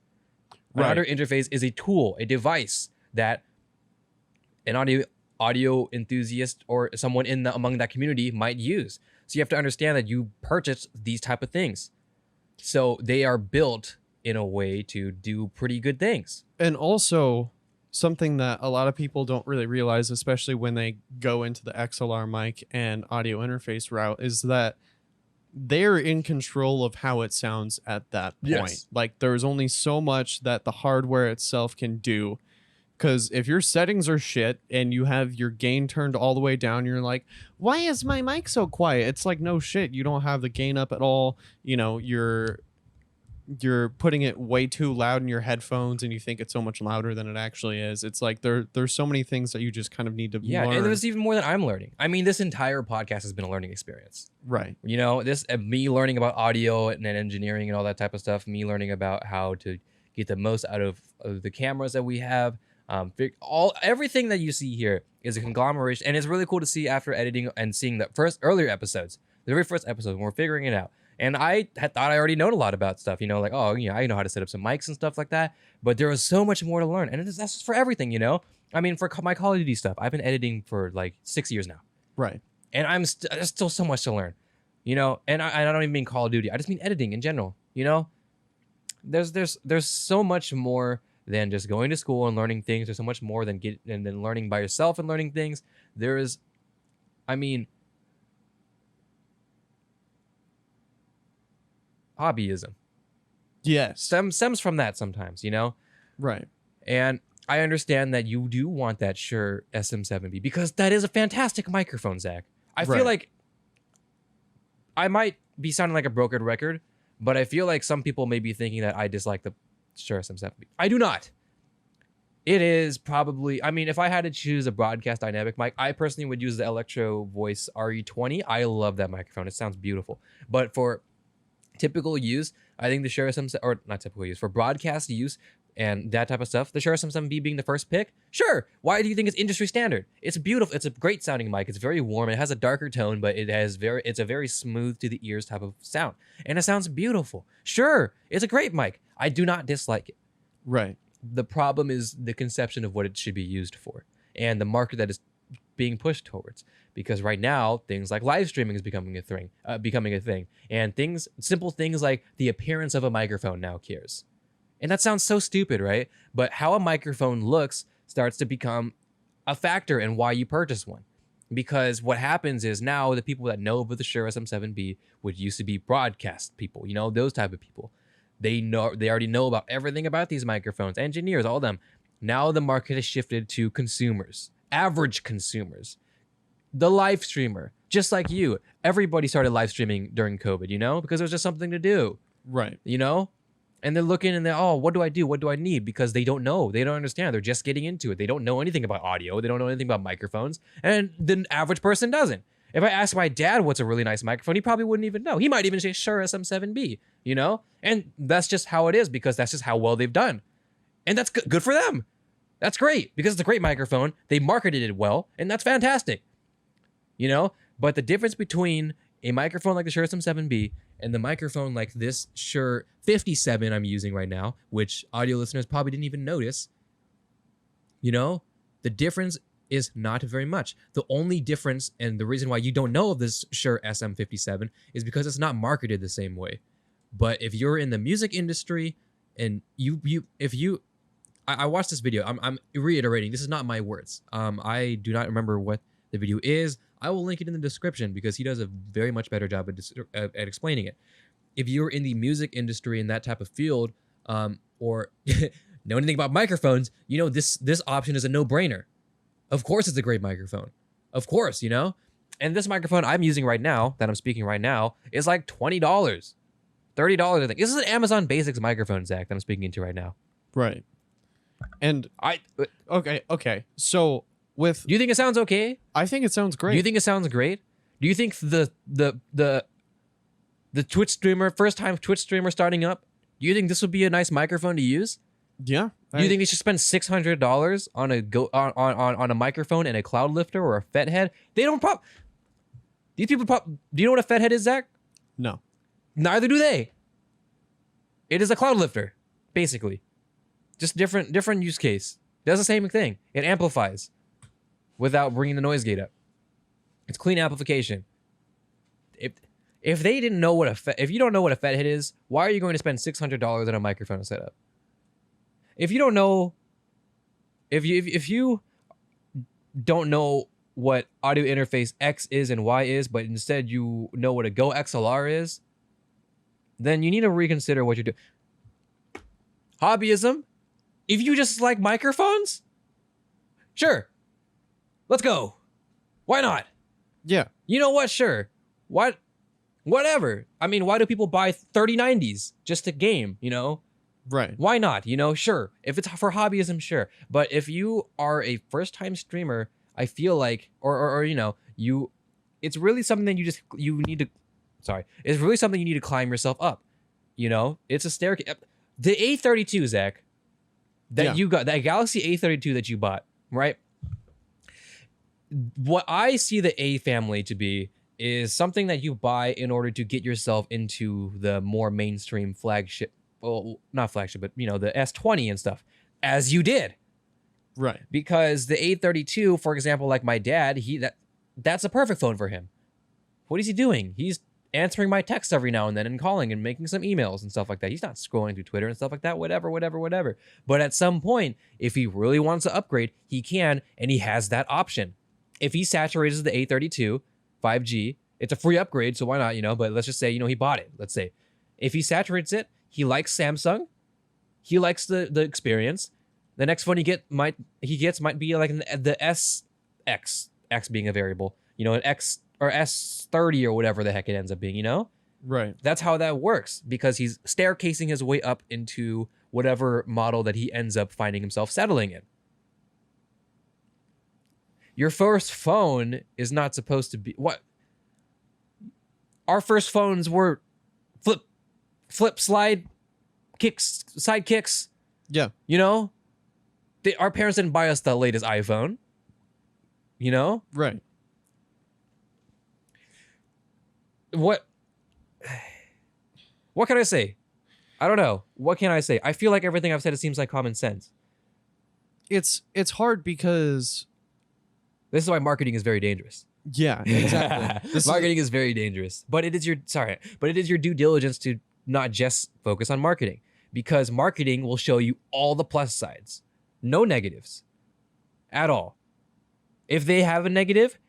S1: An
S2: Right.
S1: audio interface is a tool, a device that an audio enthusiast or someone among that community might use. So you have to understand that you purchase these type of things. So they are built in a way to do pretty good things.
S2: And also something that a lot of people don't really realize, especially when they go into the XLR mic and audio interface route, is that they're in control of how it sounds at that point.
S1: Yes.
S2: Like there's only so much that the hardware itself can do. Because if your settings are shit and you have your gain turned all the way down, you're like, why is my mic so quiet? It's like, no shit, you don't have the gain up at all. You know, you're putting it way too loud in your headphones and you think it's so much louder than it actually is. It's like there's so many things that you just kind of need to
S1: Yeah,
S2: learn.
S1: and there's even more that I'm learning. I mean, this entire podcast has been a learning experience.
S2: Right.
S1: You know, this me learning about audio and engineering and all that type of stuff, me learning about how to get the most out of the cameras that we have. Everything that you see here is a conglomeration, and it's really cool to see after editing and seeing the earlier episodes, the very first episode when we're figuring it out. And I had thought I already known a lot about stuff, you know, like, oh, you know, I know how to set up some mics and stuff like that. But there was so much more to learn, and that's for everything, you know. I mean, for my Call of Duty stuff, I've been editing for like 6 years now,
S2: Right.
S1: and there's still so much to learn, you know. And I don't even mean Call of Duty; I just mean editing in general, you know. There's so much more than just going to school and learning things. There's so much more than learning by yourself and learning things. There is, I mean, hobbyism
S2: Yes.
S1: stems from that sometimes, you know?
S2: Right.
S1: And I understand that you do want that Shure SM7B because that is a fantastic microphone, Zach. I feel
S2: Right.
S1: like I might be sounding like a broken record, but I feel like some people may be thinking that I dislike the Shure SM7B. I do not. It is probably, I mean, if I had to choose a broadcast dynamic mic, I personally would use the Electro Voice RE20. I love that microphone. It sounds beautiful. But for typical use, I think the Shure SM, or not typical use, for broadcast use and that type of stuff, the Shure SM7B being the first pick, sure. Why do you think it's industry standard? It's beautiful. It's a great sounding mic. It's very warm. It has a darker tone, but it's a very smooth to the ears type of sound. And it sounds beautiful. Sure, it's a great mic. I do not dislike it.
S2: Right.
S1: The problem is the conception of what it should be used for and the market that is being pushed towards. Because right now, things like live streaming is becoming a thing, and simple things like the appearance of a microphone now cares. And that sounds so stupid, right? But how a microphone looks starts to become a factor in why you purchase one. Because what happens is now the people that know about the Shure SM7B, which used to be broadcast people, you know, those type of people, they already know about everything about these microphones, engineers, all of them. Now the market has shifted to consumers, average consumers, the live streamer, just like you. Everybody started live streaming during COVID, you know, because it was just something to do,
S2: Right.
S1: you know? And they're looking and oh, what do I do? What do I need? Because they don't know. They don't understand. They're just getting into it. They don't know anything about audio. They don't know anything about microphones. And the average person doesn't. If I ask my dad what's a really nice microphone, he probably wouldn't even know. He might even say Shure SM7B, you know? And that's just how it is because that's just how well they've done. And that's good for them. That's great because it's a great microphone. They marketed it well, and that's fantastic. You know? But the difference between a microphone like the Shure SM7B and the microphone like this Shure 57 I'm using right now, which audio listeners probably didn't even notice, you know? The difference is not very much. The only difference and the reason why you don't know of this Shure SM57 is because it's not marketed the same way. But if you're in the music industry and I watched this video, I'm reiterating, this is not my words. I do not remember what the video is. I will link it in the description because he does a very much better job at explaining it. If you're in the music industry in that type of field, or know anything about microphones, you know this option is a no-brainer. Of course it's a great microphone. Of course, you know? And this microphone I'm using right now, that I'm speaking right now, is like $20. $30, I think. This is an Amazon Basics microphone, Zach, that I'm speaking into right now.
S2: Right. And okay. So do
S1: you think it sounds okay?
S2: I think it sounds great.
S1: Do you think it sounds great? Do you think the Twitch streamer, first time Twitch streamer starting up, do you think this would be a nice microphone to use?
S2: Yeah,
S1: Do you think they should spend $600 on a microphone and a cloud lifter or a FET head? They don't These people do you know what a FET head is, Zach?
S2: No.
S1: Neither do they. It is a cloud lifter, basically. Just different use case. Does the same thing. It amplifies without bringing the noise gate up. It's clean amplification. If they didn't know if you don't know what a FET head is, why are you going to spend $600 on a microphone setup? If you don't know, if you don't know what audio interface X is and Y is, but instead you know what a Go XLR is, then you need to reconsider what you're doing. Hobbyism? If you just like microphones, sure, let's go. Why not?
S2: Yeah.
S1: You know what? Sure. What? Whatever. I mean, why do people buy 3090s just to game, you know?
S2: Right.
S1: Why not? You know, sure. If it's for hobbyism, sure. But if you are a first-time streamer, I feel like, or you know, it's really something that you need to, sorry, it's really something you need to climb yourself up. You know, it's a staircase. The A32, Zach, you got, that Galaxy A32 that you bought, right? What I see the A family to be is something that you buy in order to get yourself into the more mainstream flagship, well, not flagship, but you know, the S20 and stuff, as you did.
S2: Right.
S1: Because the A32, for example, like my dad, that's a perfect phone for him. What is he doing? He's answering my texts every now and then and calling and making some emails and stuff like that. He's not scrolling through Twitter and stuff like that, whatever. But at some point, if he really wants to upgrade, he can, and he has that option. If he saturates the A32 5G, it's a free upgrade, so why not, you know? But let's just say, you know, he bought it. Let's say if he saturates it, he likes Samsung, he likes the experience. The next phone he gets might be like the SX, X being a variable, you know, an X or S30 or whatever the heck it ends up being, you know?
S2: Right.
S1: That's how that works, because he's staircasing his way up into whatever model that he ends up finding himself settling in. Your first phone is not supposed to be what? Our first phones were flip, slide, kicks, side kicks.
S2: Yeah.
S1: You know? Our parents didn't buy us the latest iPhone. You know?
S2: Right.
S1: What can I say? I don't know. What can I say? I feel like everything I've said, it seems like common sense.
S2: It's hard because
S1: this is why marketing is very dangerous.
S2: Yeah, exactly.
S1: Marketing is very dangerous. But it is your due diligence to not just focus on marketing, because marketing will show you all the plus sides. No negatives at all. If they have a negative,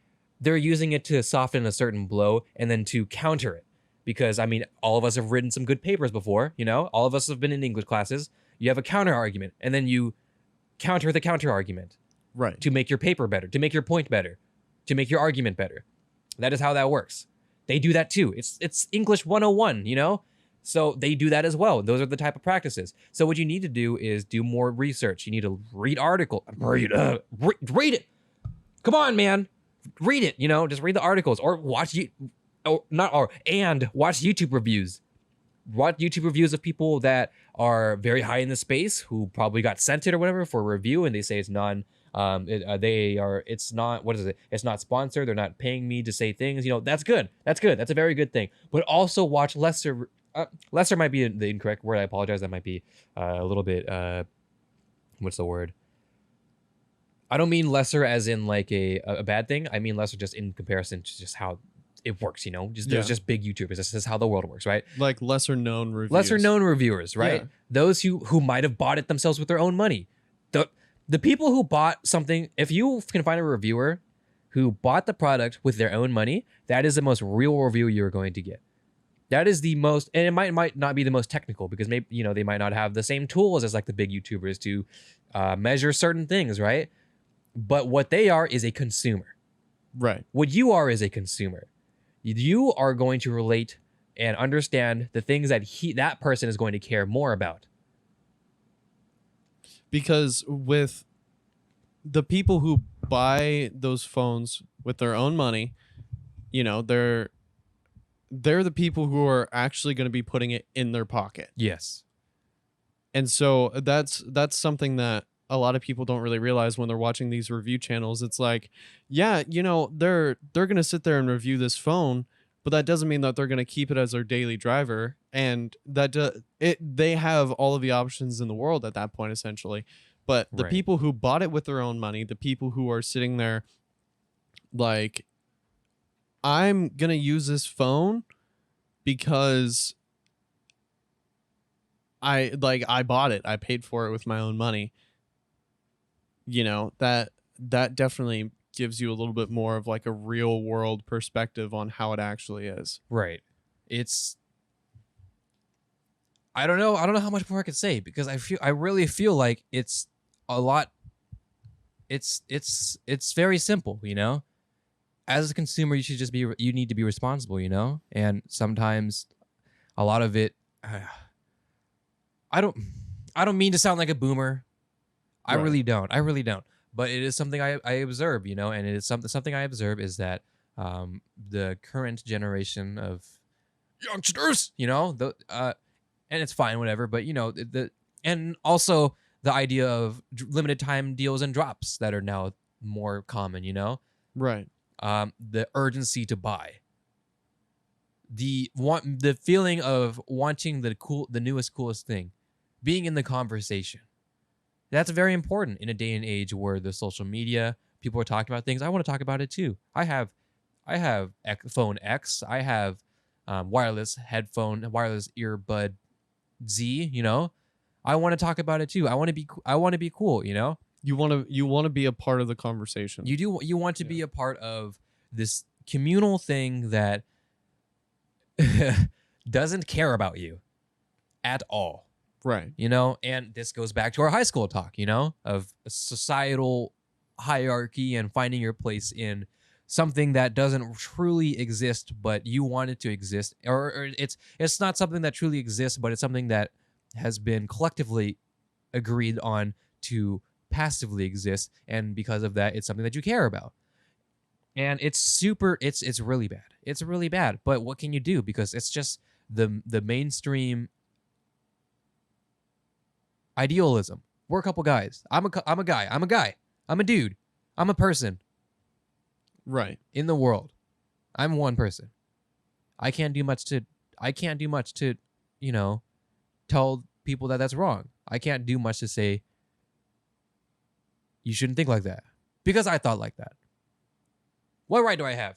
S1: they're using it to soften a certain blow and then to counter it. Because, I mean, all of us have written some good papers before, you know? All of us have been in English classes. You have a counter argument, and then you counter the counter argument.
S2: Right.
S1: To make your paper better, to make your point better, to make your argument better. That is how that works. They do that too. It's English 101, you know? So they do that as well. Those are the type of practices. So what you need to do is do more research. You need to read article. Read it. Come on, man. Read it, you know? Just read the articles or watch and watch YouTube reviews. Watch YouTube reviews of people that are very high in the space who probably got sent it or whatever for a review, and they say it's it's not sponsored. They're not paying me to say things. You know, that's good. That's a very good thing. But also watch lesser might be the incorrect word. I apologize. That might be a little bit, what's the word? I don't mean lesser as in like a bad thing. I mean lesser just in comparison to just how it works, you know? There's just big YouTubers. This is how the world works, right?
S2: Like lesser known reviewers.
S1: Lesser known reviewers, right? Yeah. Those who might have bought it themselves with their own money. The people who bought something, if you can find a reviewer who bought the product with their own money, that is the most real review you're going to get. That is the most, and it might not be the most technical, because maybe, you know, they might not have the same tools as like the big YouTubers to measure certain things, right? But what they are is a consumer.
S2: Right.
S1: What you are is a consumer. You are going to relate and understand the things that that person is going to care more about. Because
S2: with the people who buy those phones with their own money, you know, they're the people who are actually going to be putting it in their pocket.
S1: Yes.
S2: And so that's something that a lot of people don't really realize when they're watching these review channels. It's like, yeah, they're going to sit there and review this phone, but that doesn't mean that they're going to keep it as their daily driver, and they have all of the options in the world at that point essentially. But the
S1: Right.
S2: people who bought it with their own money, the people who are sitting there like, I'm going to use this phone because I bought it. I paid for it with my own money. That definitely gives you a little bit more of like a real world perspective on how it actually is.
S1: Right. It's I don't know. I don't know how much more I could say because I really feel like it's a lot. It's very simple, you know. As a consumer, you need to be responsible, you know. And sometimes a lot of it, I don't I don't mean to sound like a boomer. I
S2: Right.
S1: really don't. I really don't. But it is something I observe, you know, and it is something I observe is that the current generation of youngsters, you know, and it's fine, whatever. But you know, and also the idea of limited time deals and drops that are now more common, you know,
S2: Right.
S1: the urgency to buy, the feeling of wanting the newest, coolest thing, being in the conversation. That's very important in a day and age where the social media people are talking about things. I want to talk about it too. I have phone X. I have wireless headphone, wireless earbud Z. You know, I want to talk about it too. I want to be cool. You know,
S2: You want to be a part of the conversation.
S1: you want to
S2: Yeah.
S1: be a part of this communal thing that doesn't care about you at all.
S2: Right.
S1: You know, and this goes back to our high school talk, you know, of societal hierarchy and finding your place in something that doesn't truly exist, but you want it to exist, or it's not something that truly exists, but it's something that has been collectively agreed on to passively exist, and because of that, it's something that you care about. And it's really bad. It's really bad. But what can you do? Because it's just the mainstream idealism. We're a couple guys. I'm a guy. I'm a guy. I'm a dude. I'm a person
S2: Right.
S1: in the world. I'm one person. I can't do much to I can't do much to, you know, tell people that that's wrong. I can't do much to say you shouldn't think like that because I thought like that. What right do I have?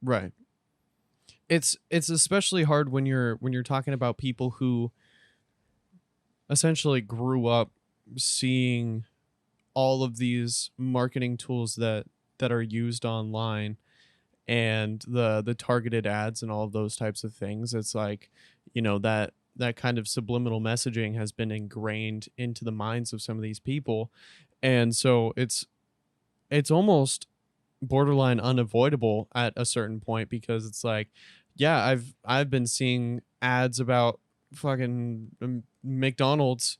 S2: Right. It's especially hard when you're talking about people who essentially grew up seeing all of these marketing tools that are used online, and the targeted ads and all of those types of things. It's like, that kind of subliminal messaging has been ingrained into the minds of some of these people. And so it's almost borderline unavoidable at a certain point, because it's like, yeah, I've been seeing ads about fucking McDonald's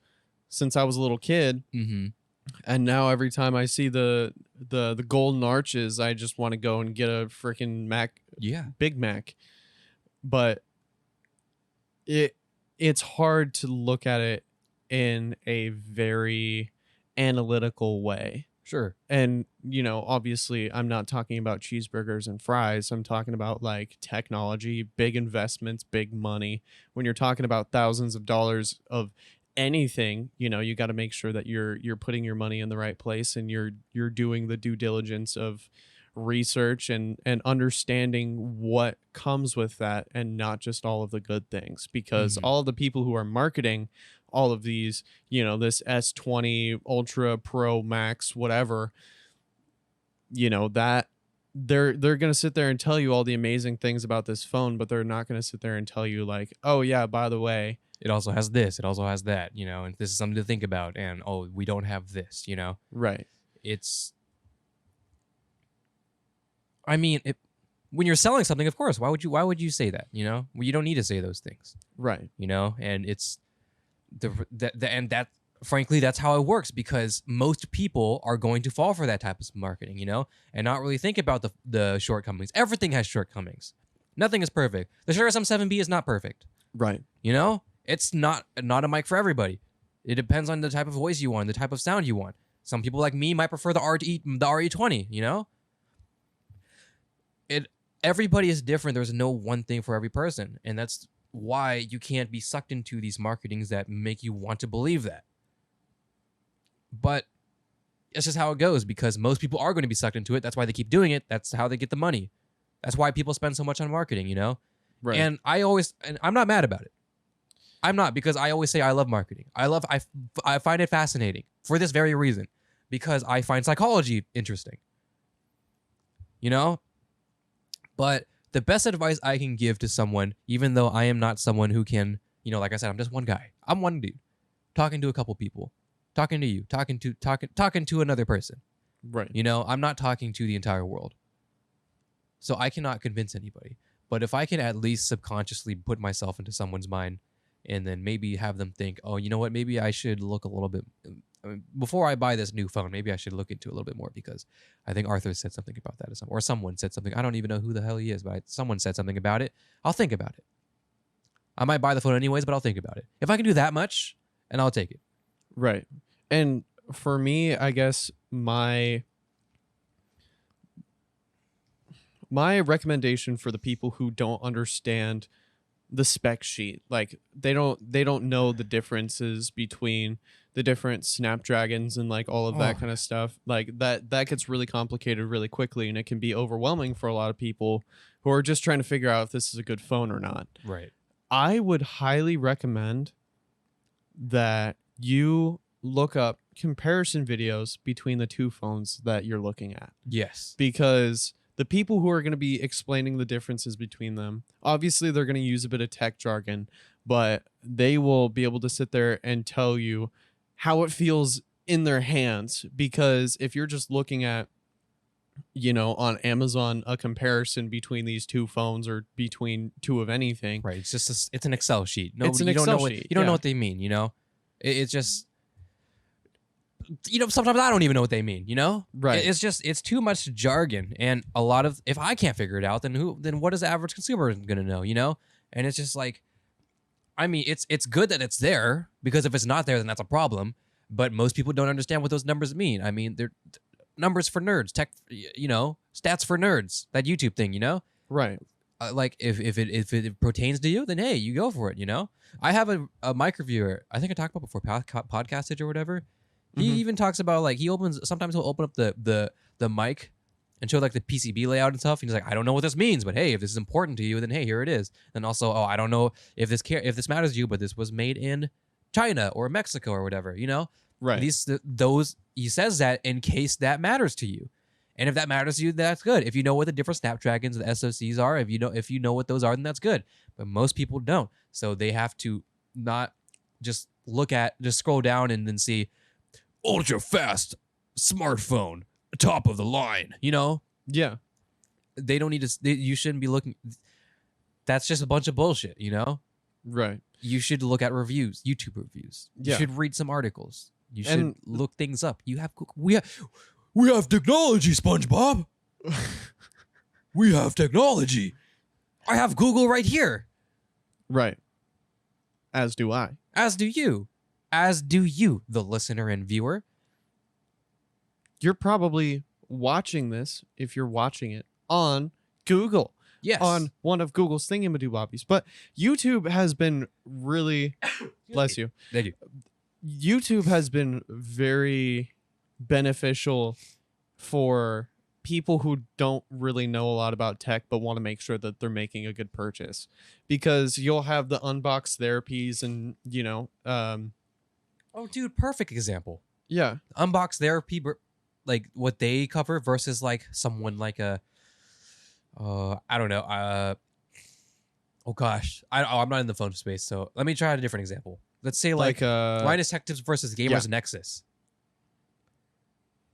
S2: since I was a little kid,
S1: Mm-hmm.
S2: and now every time I see the golden arches, I just want to go and get a freaking
S1: Yeah.
S2: Big Mac. But it's hard to look at it in a very analytical way.
S1: Sure.
S2: And obviously I'm not talking about cheeseburgers and fries. I'm talking about like technology, big investments, big money. When you're talking about thousands of dollars of anything, you got to make sure that you're putting your money in the right place, and you're doing the due diligence of research and understanding what comes with that, and not just all of the good things. Because
S1: Mhm.
S2: all of the people who are marketing all of these, this S20 Ultra Pro Max whatever, that they're going to sit there and tell you all the amazing things about this phone, but they're not going to sit there and tell you like, oh yeah, by the way,
S1: It also has this. It also has that. You know, and this is something to think about. And oh, we don't have this. You know,
S2: right.
S1: it's. I mean, when you're selling something, of course, why would you say that? You know, well, you don't need to say those things.
S2: Right.
S1: You know, and it's and that frankly that's how it works, because most people are going to fall for that type of marketing. You know, and not really think about the shortcomings. Everything has shortcomings. Nothing is perfect. The Shure SM7B is not perfect.
S2: Right.
S1: You know, It's not a mic for everybody. It depends on the type of voice you want, the type of sound you want. Some people like me might prefer the RE20, you know? Everybody is different. There's no one thing for every person. And that's why you can't be sucked into these marketings that make you want to believe that. But it's just how it goes, because most people are going to be sucked into it. That's why they keep doing it. That's how they get the money. That's why people spend so much on marketing, you know?
S2: Right.
S1: And I'm not mad about it. I'm not, because I always say I love marketing. I find it fascinating for this very reason, because I find psychology interesting. You know? But the best advice I can give to someone, even though I am not someone who can, you know, like I said, I'm just one guy. I'm one dude talking to a couple people, talking to you, talking to another person.
S2: Right.
S1: You know, I'm not talking to the entire world. So I cannot convince anybody. But if I can at least subconsciously put myself into someone's mind and then maybe have them think, oh, you know what, maybe I should look a little bit, before I buy this new phone, maybe I should look into it a little bit more, because I think Arthur said something about that, or someone said something. I don't even know who the hell he is, but someone said something about it. I'll think about it. I might buy the phone anyways, but I'll think about it. If I can do that much, and I'll take it.
S2: Right. And for me, I guess my recommendation for the people who don't understand the spec sheet, like they don't know the differences between the different Snapdragons and like all of that kind of stuff, like that gets really complicated really quickly, and it can be overwhelming for a lot of people who are just trying to figure out if this is a good phone or not.
S1: Right.
S2: I would highly recommend that you look up comparison videos between the two phones that you're looking at.
S1: Yes.
S2: Because the people who are going to be explaining the differences between them, obviously they're going to use a bit of tech jargon, but they will be able to sit there and tell you how it feels in their hands. Because if you're just looking at, you know, on Amazon, a comparison between these two phones or between two of anything.
S1: Right. It's just it's an Excel sheet. No,
S2: It's an
S1: you don't know
S2: Excel
S1: what,
S2: sheet,
S1: you don't
S2: yeah.
S1: know what they mean, you know? It's just, you know, sometimes I don't even know what they mean, you know?
S2: Right.
S1: It's just, it's too much jargon. And a lot of, if I can't figure it out, then what is the average consumer going to know, you know? And it's just like, I mean, it's good that it's there, because if it's not there, then that's a problem. But most people don't understand what those numbers mean. I mean, they're numbers for nerds, tech, you know, stats for nerds, that YouTube thing, you know?
S2: Right.
S1: Like if it pertains to you, then hey, you go for it, you know? I have a mic reviewer, I think I talked about before, podcastage or whatever. He even talks about, like, sometimes he'll open up the mic and show like the PCB layout and stuff. And he's like, I don't know what this means, but hey, if this is important to you, then hey, here it is. And also, oh, I don't know if this matters to you, but this was made in China or Mexico or whatever, you know?
S2: Right.
S1: He says that in case that matters to you. And if that matters to you, that's good. If you know what the different Snapdragons, the SoCs are, if you know what those are, then that's good. But most people don't. So they have to not just scroll down and then see ultra fast smartphone, top of the line, you know?
S2: Yeah.
S1: They don't need to, you shouldn't be looking. That's just a bunch of bullshit, you know?
S2: Right.
S1: You should look at reviews, YouTube reviews. You
S2: Yeah.
S1: should read some articles. You should look things up. We have technology, SpongeBob. We have technology. I have Google right here.
S2: Right. As do I.
S1: As do you. As do you, the listener and viewer.
S2: You're probably watching this, if you're watching it, on Google.
S1: Yes.
S2: On one of Google's thingamajobobbies. But YouTube has been really... bless you.
S1: Thank you.
S2: YouTube has been very beneficial for people who don't really know a lot about tech but want to make sure that they're making a good purchase, because you'll have the unbox therapies and, you know,
S1: oh, dude, perfect example.
S2: yeah,
S1: Unbox therapy, like what they cover versus like someone like a I don't know, oh gosh, I'm not in the phone space, so let me try a different example. Let's say like Linus Tech Tips versus Gamers Nexus.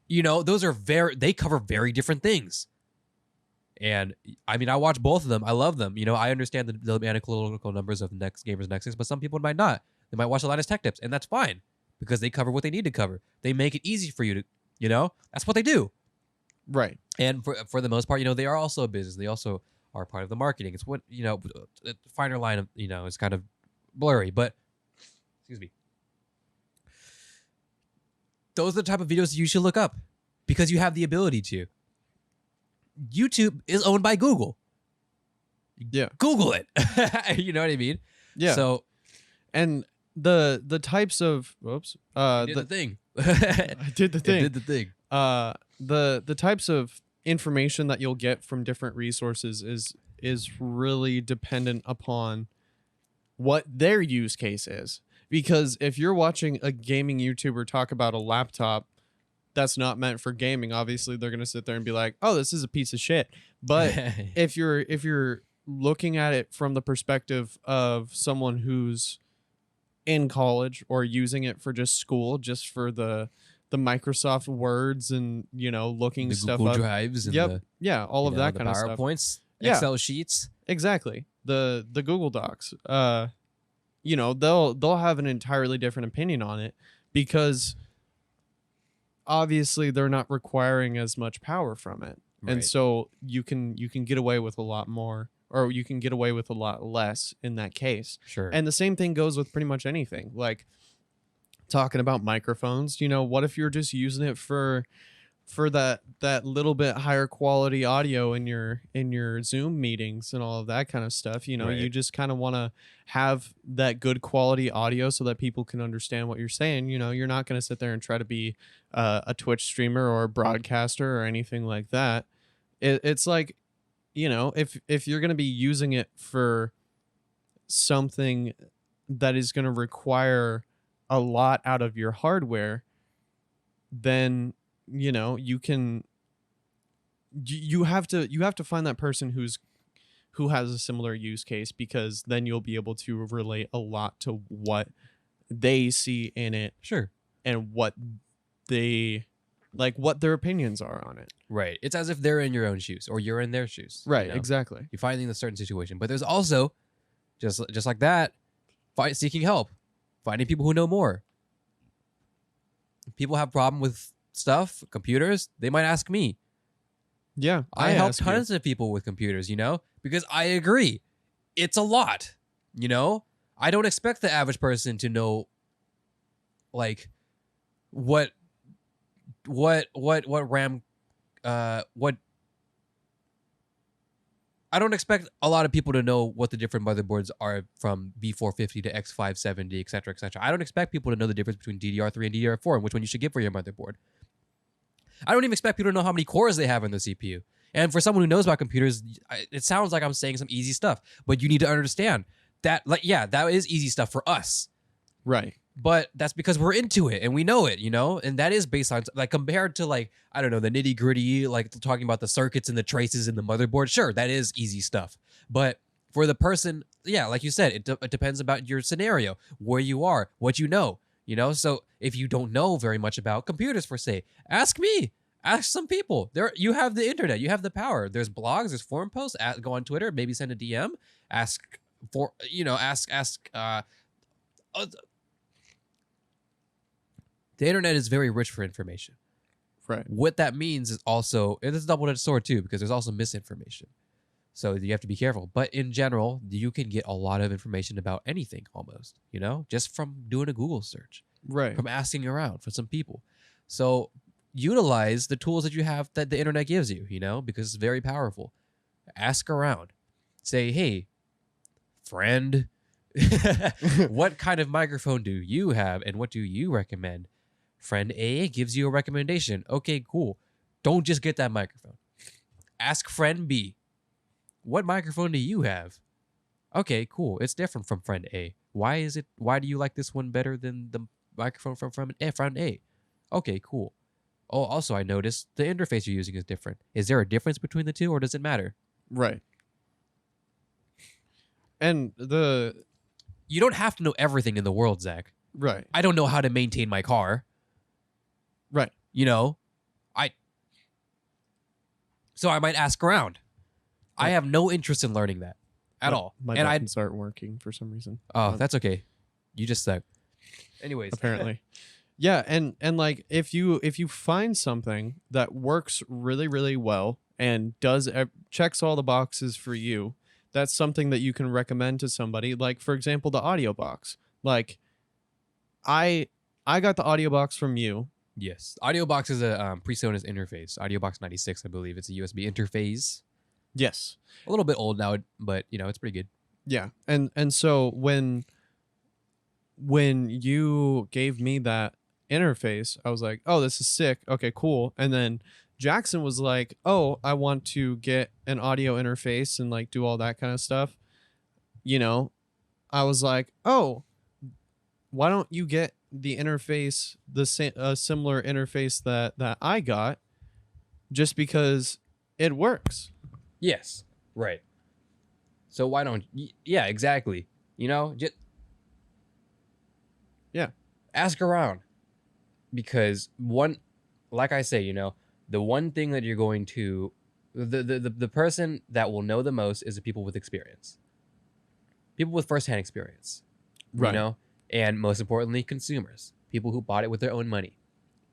S1: You know, those are they cover very different things. And I mean, I watch both of them. I love them. You know, I understand the analytical numbers of Gamers Nexus, but some people might not. They might watch the Linus Tech Tips, and that's fine, because they cover what they need to cover. They make it easy for you to, you know, that's what they do.
S2: right.
S1: And for the most part, you know, they are also a business. They also are part of the marketing. It's what, you know, the finer line of, you know, is kind of blurry, but excuse me, those are the type of videos you should look up because you have the ability to. YouTube is owned by Google.
S2: Yeah.
S1: Google it. You know what I mean?
S2: Yeah.
S1: So,
S2: and the types of
S1: I did the thing.
S2: I did the thing.
S1: It did the thing.
S2: The types of information that you'll get from different resources is really dependent upon what their use case is. Because if you're watching a gaming YouTuber talk about a laptop that's not meant for gaming, obviously they're gonna sit there and be like, "Oh, this is a piece of shit." But if you're looking at it from the perspective of someone who's in college or using it for just school, just for the Microsoft Words and looking
S1: The
S2: stuff
S1: Google
S2: up,
S1: Drives and
S2: yep, yeah, all of that
S1: the
S2: kind of stuff.
S1: PowerPoints,
S2: Yeah.
S1: Excel sheets.
S2: Exactly. The Google Docs. They'll have an entirely different opinion on it because obviously they're not requiring as much power from it. And
S1: Right.
S2: so you can get away with a lot more, or you can get away with a lot less in that case.
S1: Sure.
S2: And the same thing goes with pretty much anything. Like talking about microphones, what if you're just using it for that little bit higher quality audio in your Zoom meetings and all of that kind of stuff. You
S1: Right.
S2: just kind of want to have that good quality audio so that people can understand what you're saying. You're not going to sit there and try to be a Twitch streamer or a broadcaster or anything like that. It's like, if you're going to be using it for something that is going to require a lot out of your hardware, then you can you have to find that person who has a similar use case, because then you'll be able to relate a lot to what they see in it
S1: Sure.
S2: and what their opinions are on it.
S1: Right. It's as if they're in your own shoes or you're in their shoes.
S2: Right, exactly.
S1: You're finding a certain situation. But there's also, just like that, seeking help, finding people who know more. People have problem with stuff, computers, they might ask me.
S2: Yeah,
S1: I help
S2: ask you.
S1: tons of people with computers, because I agree. It's a lot, I don't expect the average person to know like what RAM what I don't expect a lot of people to know what the different motherboards are from B450 to X570, etc., etc. I don't expect people to know the difference between DDR3 and DDR4 and which one you should get for your motherboard. I don't even expect people to know how many cores they have in the CPU. And for someone who knows about computers, it sounds like I'm saying some easy stuff, but you need to understand that, that is easy stuff for us.
S2: Right.
S1: But that's because we're into it and we know it, and that is based on, compared to I don't know, the nitty gritty, talking about the circuits and the traces in the motherboard. Sure, that is easy stuff. But for the person, like you said, it depends about your scenario, where you are, what you know. So if you don't know very much about computers per se, ask me, ask some people. You have the internet, you have the power. There's blogs, there's forum posts. Go on Twitter, maybe send a DM, ask for, the internet is very rich for information.
S2: Right.
S1: What that means is also, and it's a double-edged sword too, because there's also misinformation. So you have to be careful. But in general, you can get a lot of information about anything almost, just from doing a Google search,
S2: Right.
S1: from asking around for some people. So utilize the tools that you have that the internet gives you, because it's very powerful. Ask around. Say, hey, friend, what kind of microphone do you have and what do you recommend? Friend A gives you a recommendation. Okay, cool. Don't just get that microphone. Ask friend B, what microphone do you have? Okay, cool. It's different from friend A. Why do you like this one better than the microphone from friend A? Okay, cool. Oh, also I noticed the interface you're using is different. Is there a difference between the two or does it matter?
S2: Right. And
S1: you don't have to know everything in the world, Zach.
S2: Right.
S1: I don't know how to maintain my car.
S2: Right.
S1: So I might ask around. I have no interest in learning that at all.
S2: My
S1: and
S2: buttons aren't working for some reason.
S1: Oh, that's okay. You just suck. Anyways.
S2: Apparently. Yeah, and if you find something that works really, really well and checks all the boxes for you, that's something that you can recommend to somebody. Like, for example, the audio box. Like, I got the audio box from you.
S1: Yes. AudioBox is a PreSonus interface. AudioBox 96, I believe. It's a USB interface.
S2: Yes.
S1: A little bit old now, but it's pretty good.
S2: Yeah. And so when you gave me that interface, I was like, "Oh, this is sick. Okay, cool." And then Jackson was like, "Oh, I want to get an audio interface and like do all that kind of stuff." You know, I was like, "Oh, why don't you get the interface, the similar interface that I got, just because it works."
S1: Yes. Right. So why don't yeah, exactly. Just
S2: Yeah.
S1: ask around. Because like I say, the one thing that you're going to the person that will know the most is the people with experience. People with firsthand experience.
S2: Right.
S1: And most importantly, consumers. People who bought it with their own money.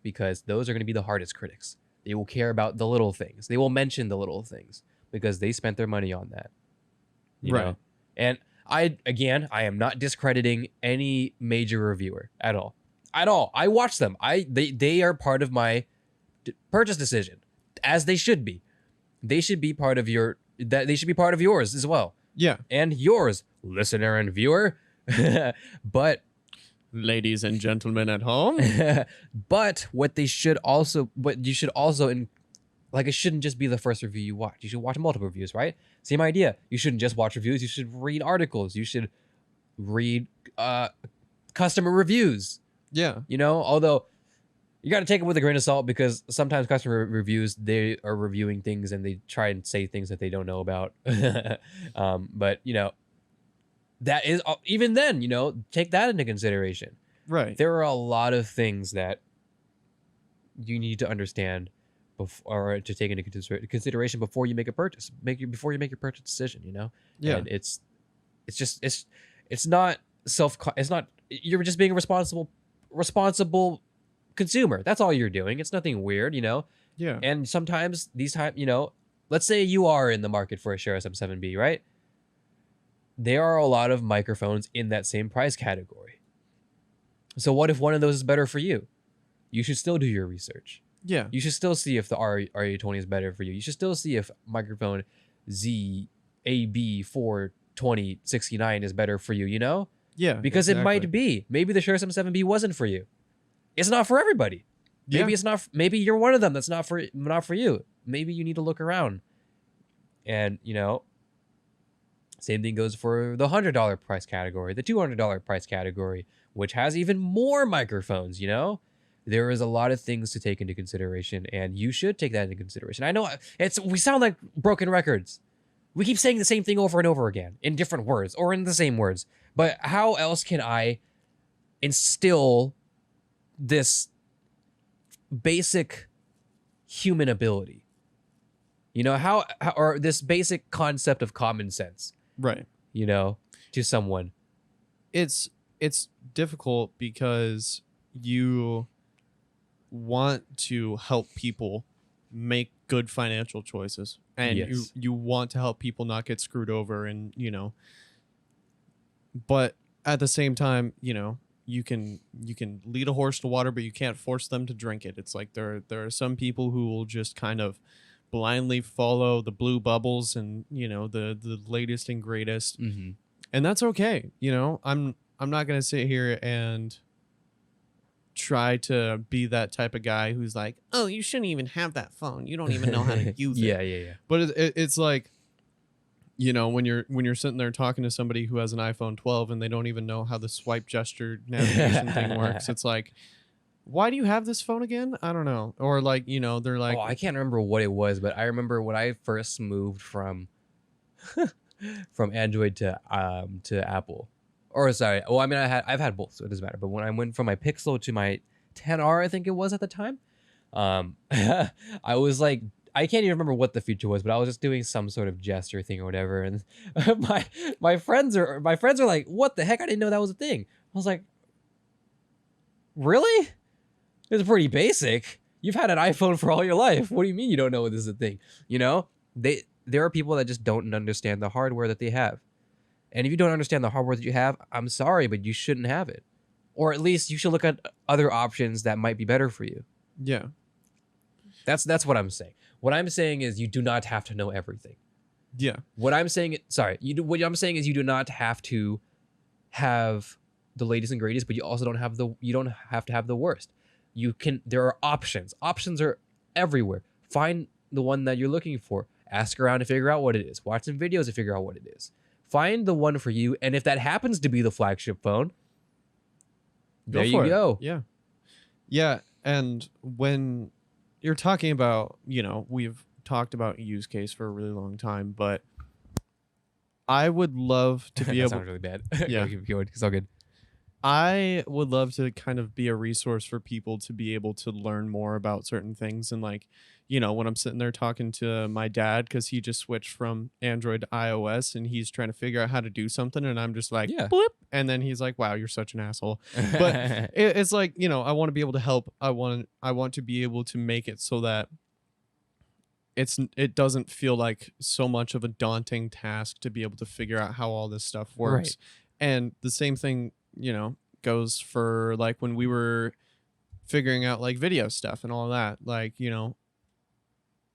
S1: Because those are going to be the hardest critics. They will care about the little things. They will mention the little things because they spent their money on that. You
S2: Right.
S1: know? And I am not discrediting any major reviewer at all. At all. I watch them. They are part of my purchase decision, as they should be. They should be part of they should be part of yours as well.
S2: Yeah.
S1: And yours, listener and viewer. But
S2: Ladies and gentlemen at home.
S1: but you should also it shouldn't just be the first review you watch. You should watch multiple reviews, right? Same idea. You shouldn't just watch reviews. You should read articles. You should read customer reviews.
S2: Yeah.
S1: Although you got to take it with a grain of salt because sometimes customer reviews, they are reviewing things and they try and say things that they don't know about. But that is, even then, take that into consideration.
S2: Right.
S1: There are a lot of things that you need to understand or to take into consideration before you make a purchase. Before you make your purchase decision.
S2: Yeah.
S1: And it's not you're just being a responsible consumer. That's all you're doing. It's nothing weird.
S2: Yeah.
S1: And sometimes let's say you are in the market for a Shure SM7B, right? There are a lot of microphones in that same price category. So what if one of those is better for you? You should still do your research.
S2: Yeah.
S1: You should still see if the RA20 is better for you. You should still see if microphone ZAB42069 is better for you,
S2: Yeah.
S1: Because
S2: exactly.
S1: it might be. Maybe the Shure SM7B wasn't for you. It's not for everybody. Maybe
S2: Yeah.
S1: it's not. Maybe you're one of them that's not for you. Maybe you need to look around. And same thing goes for the $100 price category, the $200 price category, which has even more microphones. There is a lot of things to take into consideration, and you should take that into consideration. I know we sound like broken records. We keep saying the same thing over and over again in different words or in the same words. But how else can I instill this basic human ability? How or this basic concept of common sense,
S2: Right.
S1: To someone.
S2: It's difficult because you want to help people make good financial choices, and
S1: Yes.
S2: you want to help people not get screwed over, and but at the same time, you can lead a horse to water, but you can't force them to drink it. It's like there are some people who will just kind of blindly follow the blue bubbles and the latest and greatest,
S1: Mm-hmm.
S2: and that's okay. I'm not gonna sit here and try to be that type of guy who's like, oh, you shouldn't even have that phone, you don't even know how to use it.
S1: Yeah.
S2: But it's like, when you're sitting there talking to somebody who has an iPhone 12 and they don't even know how the swipe gesture navigation thing works, it's like, why do you have this phone again? I don't know. Or like, they're like,
S1: I can't remember what it was, but I remember when I first moved from Android to Apple. Or sorry, well, I mean, I've had both, so it doesn't matter. But when I went from my Pixel to my 10R, I think it was at the time, I was like, I can't even remember what the feature was, but I was just doing some sort of gesture thing or whatever, and my friends are like, "What the heck? I didn't know that was a thing." I was like, "Really? It's pretty basic. You've had an iPhone for all your life. What do you mean you don't know this is a thing?" There are people that just don't understand the hardware that they have. And if you don't understand the hardware that you have, I'm sorry, but you shouldn't have it. or at least you should look at other options that might be better for you.
S2: Yeah.
S1: That's what I'm saying. What I'm saying is you do not have to know everything.
S2: Yeah.
S1: What I'm saying, what I'm saying is you do not have to have the latest and greatest, but you also don't have to have the worst. There are options. Options are everywhere. Find the one that you're looking for. Ask around to figure out what it is. Watch some videos to figure out what it is. Find the one for you, and if that happens to be the flagship phone, there you go.
S2: Yeah. Yeah. And when you're talking about, we've talked about use case for a really long time, but I would love to be
S1: That
S2: able.
S1: sounds really bad.
S2: Yeah.
S1: Keep going. It's all good.
S2: I would love to kind of be a resource for people to be able to learn more about certain things. And like, when I'm sitting there talking to my dad, because he just switched from Android to iOS and he's trying to figure out how to do something. And I'm just like,
S1: Yeah.
S2: bloop. And then he's like, wow, you're such an asshole. But it's like, I want to be able to help. I want to be able to make it so that it doesn't feel like so much of a daunting task to be able to figure out how all this stuff works.
S1: Right.
S2: And the same thing, goes for like when we were figuring out like video stuff and all that. Like,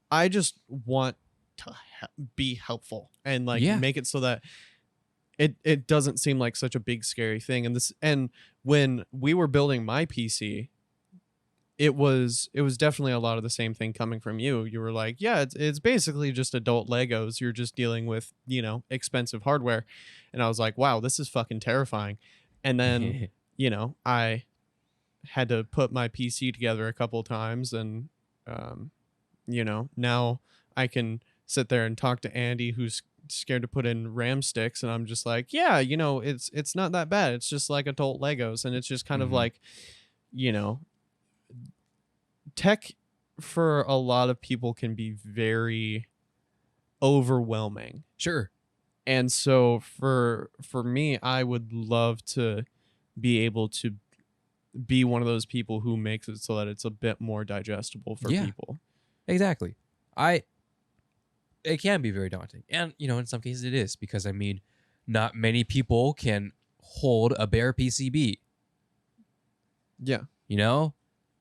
S2: I just want to be helpful and like make it so that it doesn't seem like such a big scary thing. And when we were building my PC, it was definitely a lot of the same thing coming from you. You were like, yeah, it's basically just adult Legos. You're just dealing with, expensive hardware. And I was like, wow, this is fucking terrifying. And then, I had to put my PC together a couple of times and, now I can sit there and talk to Andy, who's scared to put in RAM sticks. And I'm just like, yeah, it's not that bad. It's just like adult Legos. And it's just kind of like, tech for a lot of people can be very overwhelming.
S1: Sure.
S2: And so for me, I would love to be able to be one of those people who makes it so that it's a bit more digestible for people.
S1: Exactly. It can be very daunting. And, in some cases it is, because I mean, not many people can hold a bare PCB.
S2: Yeah.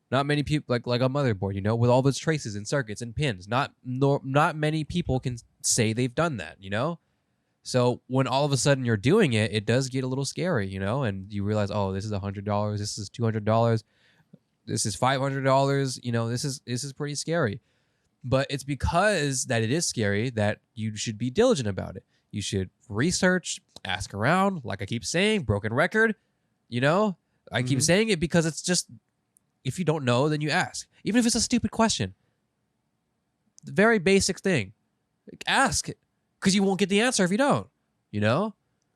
S1: Not many people like a motherboard, with all those traces and circuits and pins. Not many people can say they've done that, So when all of a sudden you're doing it, it does get a little scary, and you realize, oh, this is $100, this is $200, this is $500, this is pretty scary. But it's because that it is scary that you should be diligent about it. You should research, ask around, like I keep saying, broken record, I keep saying it because it's just, if you don't know, then you ask. Even if it's a stupid question. The very basic thing. Ask it. Because you won't get the answer if you don't.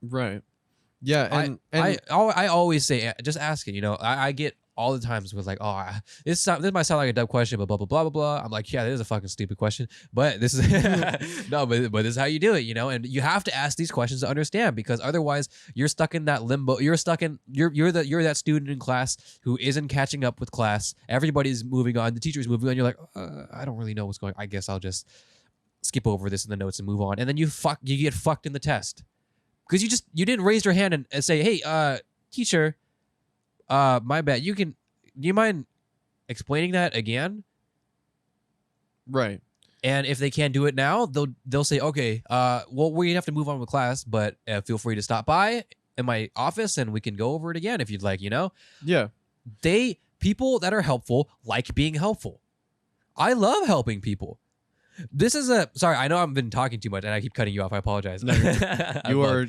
S2: Right. Yeah. And
S1: I always say, just ask it. I get all the times with like, oh, this might sound like a dumb question, but blah, blah, blah, blah, blah. I'm like, yeah, that is a fucking stupid question. But this is, no, but this is how you do it, And you have to ask these questions to understand, because otherwise you're stuck in that limbo. You're that student in class who isn't catching up with class. Everybody's moving on. The teacher's moving on. You're like, I don't really know what's going on. I guess I'll just skip over this in the notes and move on. And then you get fucked in the test. Because you didn't raise your hand and say, hey, teacher, my bad. Do you mind explaining that again?
S2: Right.
S1: And if they can't do it now, they'll say, okay, well, we have to move on with class, but feel free to stop by in my office and we can go over it again if you'd like,
S2: Yeah.
S1: People that are helpful like being helpful. I love helping people. Sorry, I know I've been talking too much and I keep cutting you off. I apologize.
S2: No,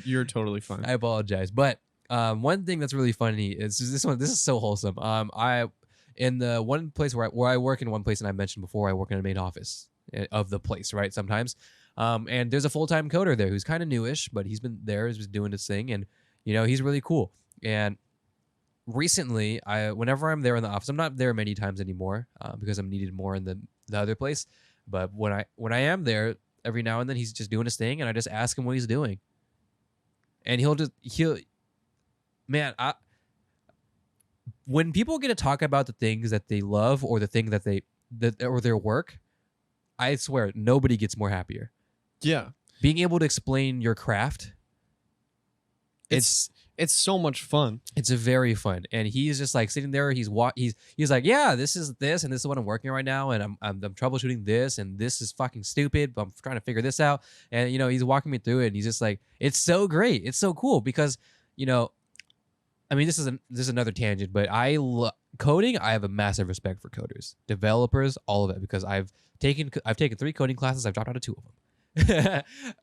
S2: you're totally fine.
S1: I apologize. But one thing that's really funny is this one. This is so wholesome. In the one place where I work in one place, and I mentioned before, I work in the main office of the place, right? Sometimes, and there's a full-time coder there who's kind of newish, but he's been there, he's been doing his thing, and he's really cool. And recently, whenever I'm there in the office, I'm not there many times anymore because I'm needed more in the other place. But when I am there, every now and then he's just doing his thing, and I just ask him what he's doing, and when people get to talk about the things that they love or the thing or their work, I swear nobody gets more happier.
S2: Yeah.
S1: Being able to explain your craft.
S2: it's so much fun.
S1: It's a very fun, and he's just like sitting there. He's like, yeah, this is this, and this is what I'm working on right now, and I'm troubleshooting this, and this is fucking stupid, but I'm trying to figure this out, and he's walking me through it, and he's just like, it's so great, it's so cool because you know, I mean, this is another tangent, but coding. I have a massive respect for coders, developers, all of it, because I've taken 3 coding classes. I've dropped out of 2 of them.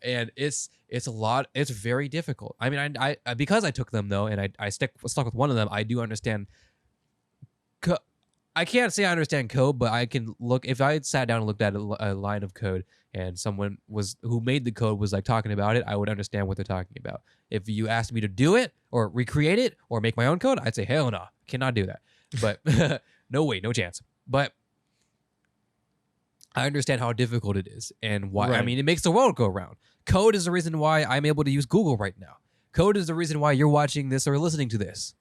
S1: And it's a lot. It's very difficult. I mean, I because I took them though, and I stuck with one of them. I do understand. I can't say I understand code, but I can look. If I had sat down and looked at a line of code, and someone who made the code was like talking about it, I would understand what they're talking about. If you asked me to do it or recreate it or make my own code, I'd say hell no, cannot do that. But no way, no chance. But I understand how difficult it is and why.
S2: Right.
S1: I mean, it makes the world go round. Code is the reason why I'm able to use Google right now. Code is the reason why you're watching this or listening to this.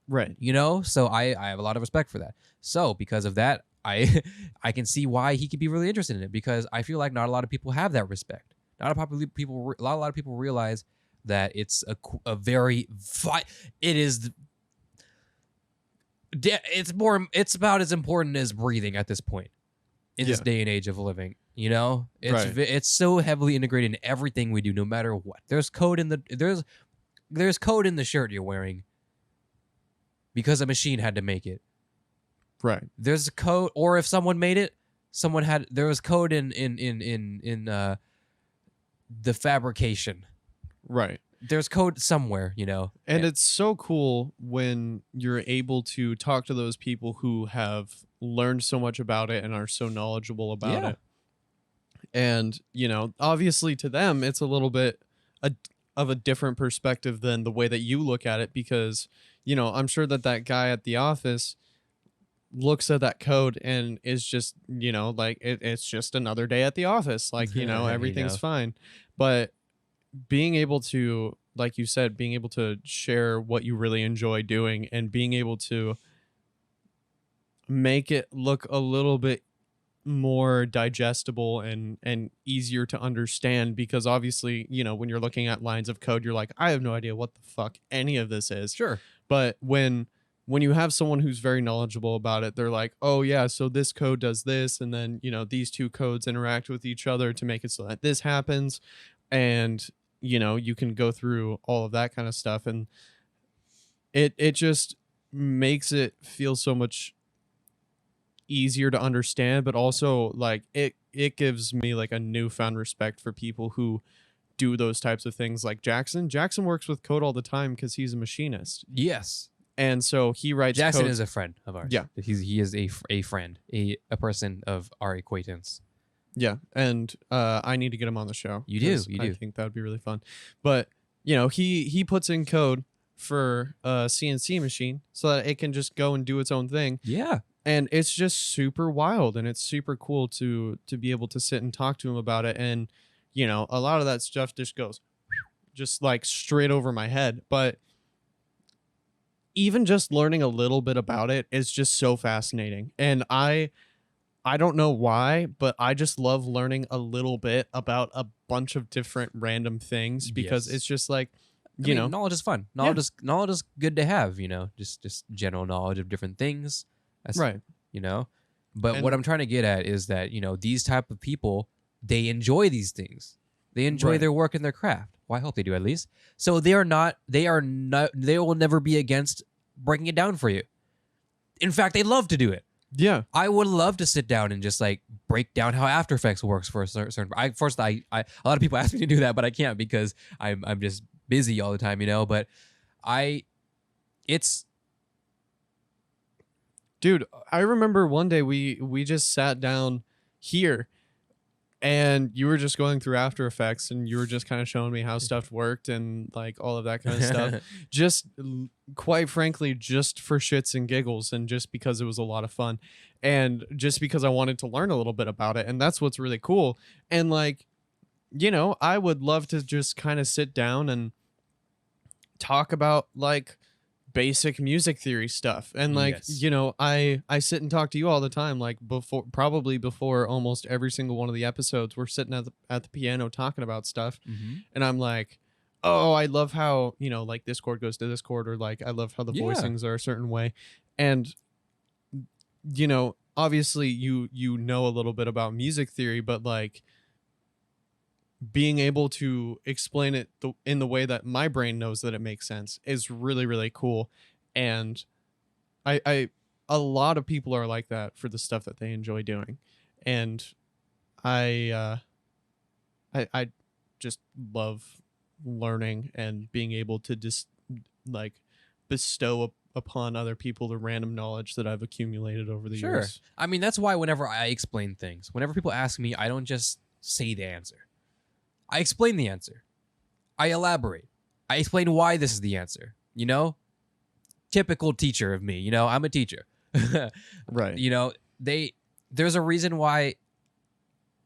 S2: Right.
S1: So I have a lot of respect for that. So because of that, I I can see why he could be really interested in it, because I feel like not a lot of people have that respect. Not a lot of people realize that it's a very it is. It's about as important as breathing at this point. In this day and age of living, it's so heavily integrated in everything we do, no matter what. There's code in there's code in the shirt you're wearing because a machine had to make it.
S2: Right.
S1: There's code, or if someone made it, there was code in the fabrication.
S2: Right.
S1: There's code somewhere,
S2: And it's so cool when you're able to talk to those people who have learned so much about it and are so knowledgeable about it. And, obviously to them, it's a little bit of a different perspective than the way that you look at it, because, I'm sure that guy at the office looks at that code and is just, like, it's just another day at the office. Like, everything's fine. But being able to, like you said, being able to share what you really enjoy doing and being able to make it look a little bit more digestible and easier to understand, because obviously, when you're looking at lines of code, you're like, I have no idea what the fuck any of this is.
S1: Sure.
S2: But when you have someone who's very knowledgeable about it, they're like, oh yeah, so this code does this, and then these 2 codes interact with each other to make it so that this happens, and you can go through all of that kind of stuff, and it just makes it feel so much easier to understand. But also, like, it gives me like a newfound respect for people who do those types of things. Like Jackson works with code all the time because he's a machinist.
S1: Yes.
S2: And so he writes
S1: Jackson
S2: code.
S1: is a friend of ours.
S2: Yeah.
S1: He is a friend, a person of our acquaintance.
S2: Yeah, and I need to get him on the show.
S1: You do.
S2: I think that would be really fun. But he puts in code for a CNC machine so that it can just go and do its own thing.
S1: Yeah,
S2: and it's just super wild, and it's super cool to be able to sit and talk to him about it. And a lot of that stuff just goes just like straight over my head. But even just learning a little bit about it is just so fascinating, and I don't know why, but I just love learning a little bit about a bunch of different random things, because it's just like,
S1: knowledge is fun. Knowledge is good to have, just general knowledge of different things. That's,
S2: right.
S1: But what I'm trying to get at is that, these type of people, they enjoy these things. They enjoy their work and their craft. Well, I hope they do, at least. So they will never be against breaking it down for you. In fact, they love to do it.
S2: Yeah,
S1: I would love to sit down and just like break down how After Effects works for a certain. A lot of people ask me to do that, but I can't because I'm just busy all the time, But
S2: dude, I remember one day we just sat down here, and you were just going through After Effects, and you were just kind of showing me how stuff worked and like all of that kind of stuff. Just quite frankly, just for shits and giggles, and just because it was a lot of fun, and just because I wanted to learn a little bit about it. And that's what's really cool. And like, I would love to just kind of sit down and talk about like basic music theory stuff, and like, I sit and talk to you all the time, like before almost every single one of the episodes we're sitting at the piano talking about stuff.
S1: Mm-hmm.
S2: And I'm like, oh, I love how, like this chord goes to this chord, or like I love how the
S1: Yeah,
S2: voicings are a certain way. And obviously you know a little bit about music theory, but like being able to explain it in the way that my brain knows that it makes sense is really really cool. And I a lot of people are like that for the stuff that they enjoy doing. And I I just love learning and being able to just like bestow upon other people the random knowledge that I've accumulated over the
S1: sure.
S2: years.
S1: I mean, that's why whenever I explain things, whenever people ask me, I don't just say the answer. I explain the answer. I elaborate. I explain why this is the answer. Typical teacher of me. I'm a teacher.
S2: Right.
S1: you know, they there's a reason why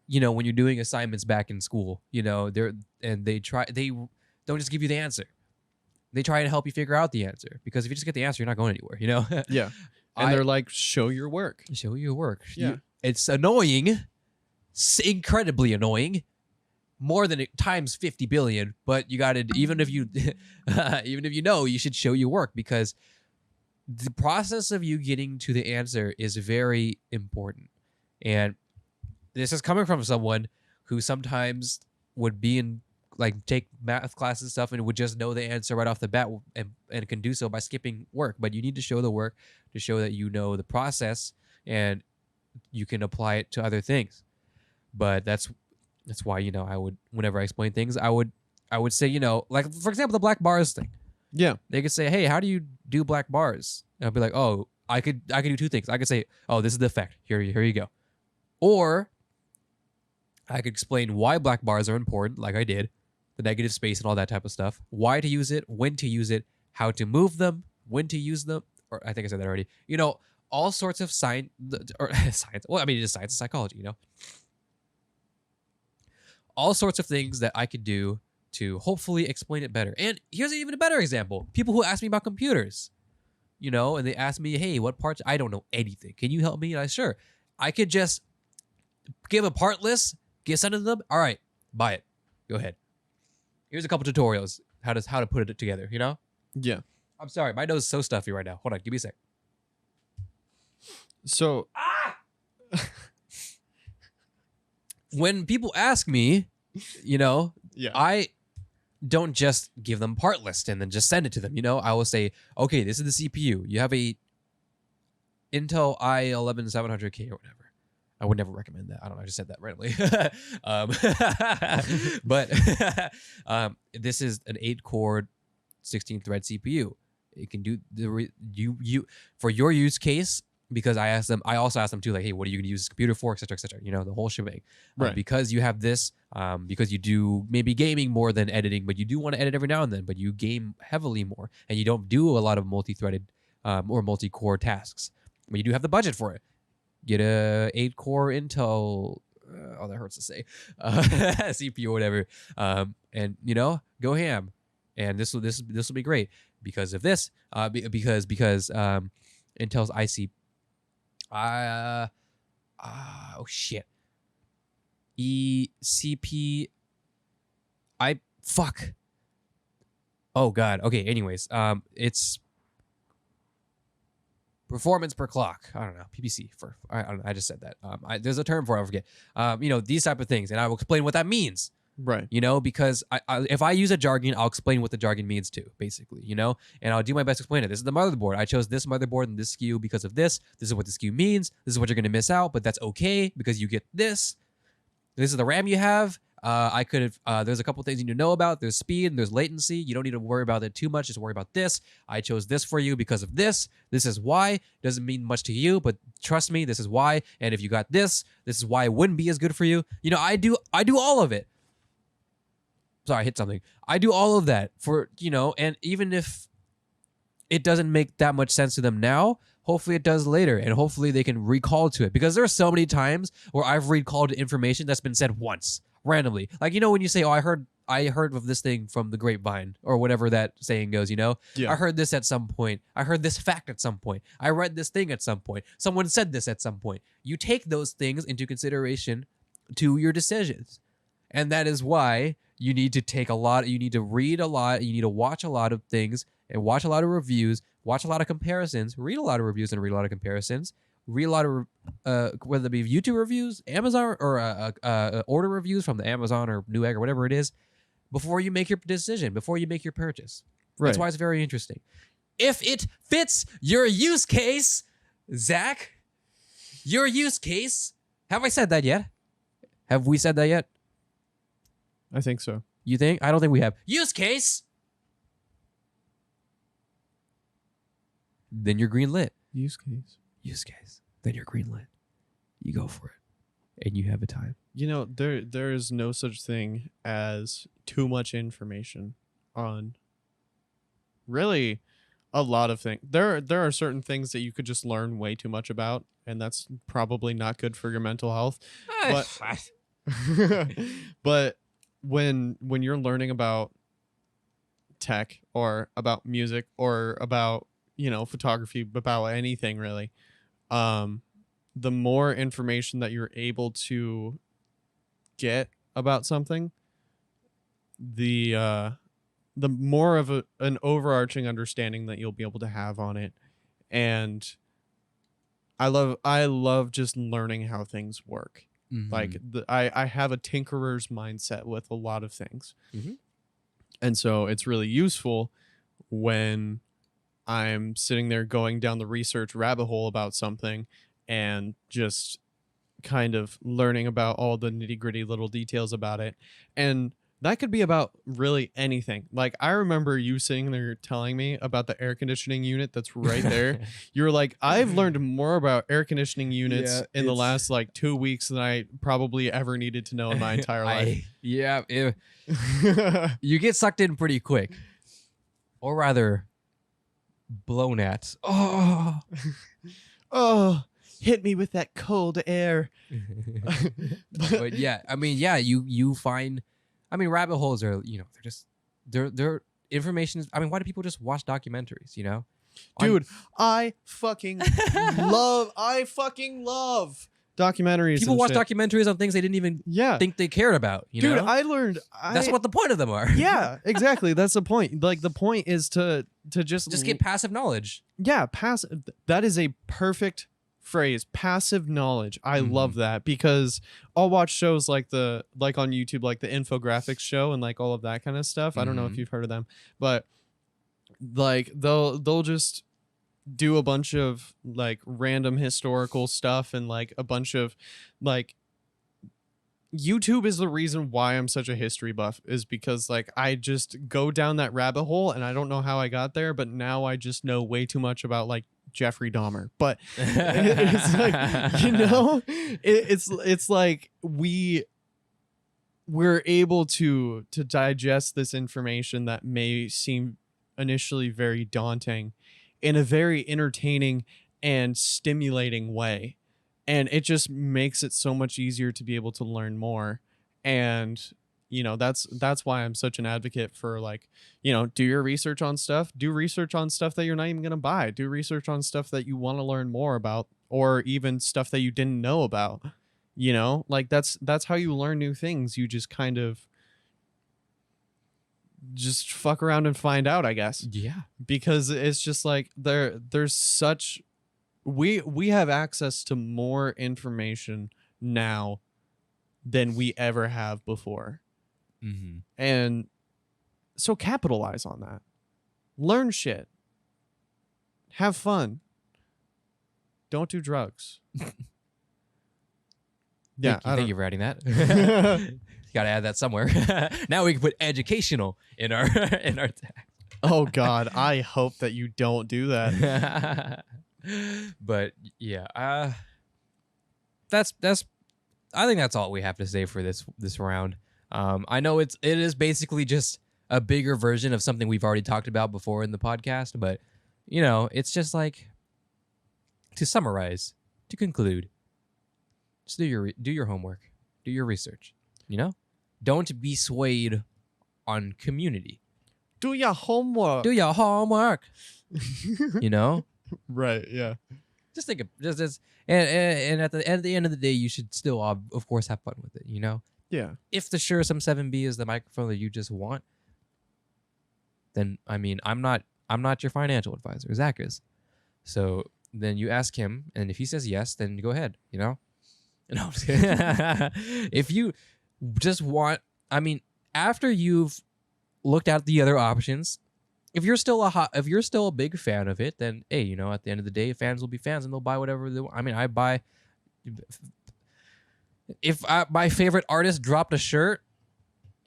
S1: when you're doing assignments back in school, they don't just give you the answer. They try to help you figure out the answer, because if you just get the answer, you're not going anywhere.
S2: Yeah. And
S1: I
S2: they're like, show your work.
S1: show you your work.
S2: Yeah.
S1: It's annoying, incredibly annoying, more than times 50 billion. But you got to, even if you, even if you should show your work, because the process of you getting to the answer is very important. And this is coming from someone who sometimes would be in, like, take math classes and stuff and would just know the answer right off the bat, and can do so by skipping work. But you need to show the work to show that you know the process and you can apply it to other things. But that's why I would, whenever I explain things, I would say, like, for example, the black bars thing.
S2: Yeah.
S1: They could say, hey, how do you do black bars? And I'll be like, oh, I could do two things. I could say, oh, this is the effect. Here you go. Or I could explain why black bars are important, like I did, the negative space and all that type of stuff, why to use it, when to use it, how to move them, when to use them, or I think I said that already. All sorts of science, or science. Well, I mean, it is science and psychology, all sorts of things that I could do to hopefully explain it better. And here's even a better example. People who ask me about computers, and they ask me, hey, what parts? I don't know anything. Can you help me? And sure. I could just give a part list, send it to them. All right, buy it. Go ahead. Here's a couple tutorials how to put it together.
S2: Yeah.
S1: I'm sorry, my nose is so stuffy right now. Hold on, give me a sec.
S2: So
S1: When people ask me,
S2: yeah.
S1: I don't just give them part list and then just send it to them. I will say, okay, this is the CPU. You have a Intel i11 700K or whatever. I would never recommend that. I don't know. I just said that randomly. But this is an 8-core, 16-thread CPU. It can do you for your use case, because I also asked them too, like, hey, what are you going to use this computer for, et cetera, the whole shebang.
S2: Right.
S1: Because you have this, because you do maybe gaming more than editing, but you do want to edit every now and then, but you game heavily more, and you don't do a lot of multi-threaded or multi-core tasks, but you do have the budget for it. Get a 8-core Intel, that hurts to say, CPU or whatever, and go ham. And this will be great because of this, because Intel's IC, oh shit, ECP, oh god, okay. Anyways, it's performance per clock. I don't know. PPC for I don't know, I just said that. There's a term for it. I forget. These type of things, and I will explain what that means.
S2: Right.
S1: Because if I use a jargon, I'll explain what the jargon means too, basically. And I'll do my best to explain it. This is the motherboard. I chose this motherboard and this SKU because of this. This is what the SKU means. This is what you're gonna miss out, but that's okay because you get this. This is the RAM you have. There's a couple things you need to know about. There's speed and there's latency. You don't need to worry about it too much. Just worry about this. I chose this for you because of this. This is why. Doesn't mean much to you, but trust me, this is why. And if you got this is why it wouldn't be as good for you. I do all of it. Sorry, I hit something. I do all of that for, and even if it doesn't make that much sense to them now, hopefully it does later, and hopefully they can recall to it, because there are so many times where I've recalled to information that's been said once randomly. Like, when you say, oh, I heard of this thing from the grapevine, or whatever that saying goes,
S2: Yeah.
S1: I heard this at some point. I heard this fact at some point. I read this thing at some point. Someone said this at some point. You take those things into consideration to your decisions. And that is why You need to take a lot. You need to read a lot. You need to watch a lot of things and watch a lot of reviews, watch a lot of comparisons, read a lot of reviews and read a lot of comparisons, read a lot of whether it be YouTube reviews, Amazon or order reviews from the Amazon or Newegg or whatever it is, before you make your decision, before you make your purchase. That's why it's very interesting. If it fits your use case, Zach, your use case. Have I said that yet? Have we said that yet?
S2: I think so.
S1: You think? I don't think we have. Use case. Then you're green lit.
S2: Use case.
S1: Use case. Then you're green lit. You go for it. And you have a time.
S2: You know, there is no such thing as too much information on really a lot of things. There are certain things that you could just learn way too much about, and that's probably not good for your mental health. But but when you're learning about tech or about music or about, you know, photography, about anything really, the more information that you're able to get about something, the more of an overarching understanding that you'll be able to have on it. And I love just learning how things work.
S1: Mm-hmm.
S2: Like I have a tinkerer's mindset with a lot of things.
S1: Mm-hmm.
S2: And so it's really useful when I'm sitting there going down the research rabbit hole about something and just kind of learning about all the nitty-gritty little details about it. And that could be about really anything. Like, I remember you sitting there telling me about the air conditioning unit that's right there. You were like, I've learned more about air conditioning units in the last like 2 weeks than I probably ever needed to know in my entire life.
S1: You get sucked in pretty quick. Or rather, blown at.
S2: Oh, hit me with that cold air.
S1: But yeah, I mean, yeah, you find, I mean, rabbit holes are, you know, they're information. I mean, why do people just watch documentaries, you know?
S2: Dude, I fucking love documentaries.
S1: People watch documentaries on things they didn't even think they cared about, you know?
S2: Dude, I learned
S1: that's what the point of them are.
S2: Yeah, exactly. That's the point. Like, the point is to just
S1: get passive knowledge.
S2: Yeah, passive. That is a perfect phrase, passive knowledge. I love that, because I'll watch shows like on YouTube, like the infographics show and like all of that kind of stuff. I don't know if you've heard of them, but like they'll just do a bunch of like random historical stuff, and like a bunch of like, YouTube is the reason why I'm such a history buff, is because like I just go down that rabbit hole and I don't know how I got there, but now I just know way too much about like Jeffrey Dahmer. But it's like, you know, it's like we're able to digest this information that may seem initially very daunting in a very entertaining and stimulating way. And it just makes it so much easier to be able to learn more. And, you know, that's why I'm such an advocate for, like, you know, do your research on stuff. Do research on stuff that you're not even going to buy. Do research on stuff that you want to learn more about, or even stuff that you didn't know about. You know, like that's how you learn new things. You just kind of just fuck around and find out, I guess.
S1: Yeah. Because
S2: it's just like there's such... We have access to more information now than we ever have before.
S1: Mm-hmm.
S2: And so capitalize on that. Learn shit. Have fun. Don't do drugs. Yeah.
S1: Thank you for adding that. Got to add that somewhere. Now we can put educational in our tag.
S2: Oh God, I hope that you don't do that.
S1: But yeah, that's I think that's all we have to say for this round. I know it is basically just a bigger version of something we've already talked about before in the podcast, but you know, it's just like, to summarize, to conclude, just do your homework, do your research. You know, don't be swayed on community.
S2: Do your homework.
S1: Do your homework. You know.
S2: Right. Yeah.
S1: Just think of just and at the end of the day, you should still of course have fun with it. You know,
S2: Yeah.
S1: If the Shure SM7B is the microphone that you just want, then I mean, I'm not your financial advisor. Zach is. So then you ask him, and if he says yes, then go ahead. You know. No, I'm just kidding. If you just want, I mean, after you've looked at the other options, if you're still a big fan of it, then hey, you know, at the end of the day, fans will be fans and they'll buy whatever they want. I mean, I buy. If my favorite artist dropped a shirt,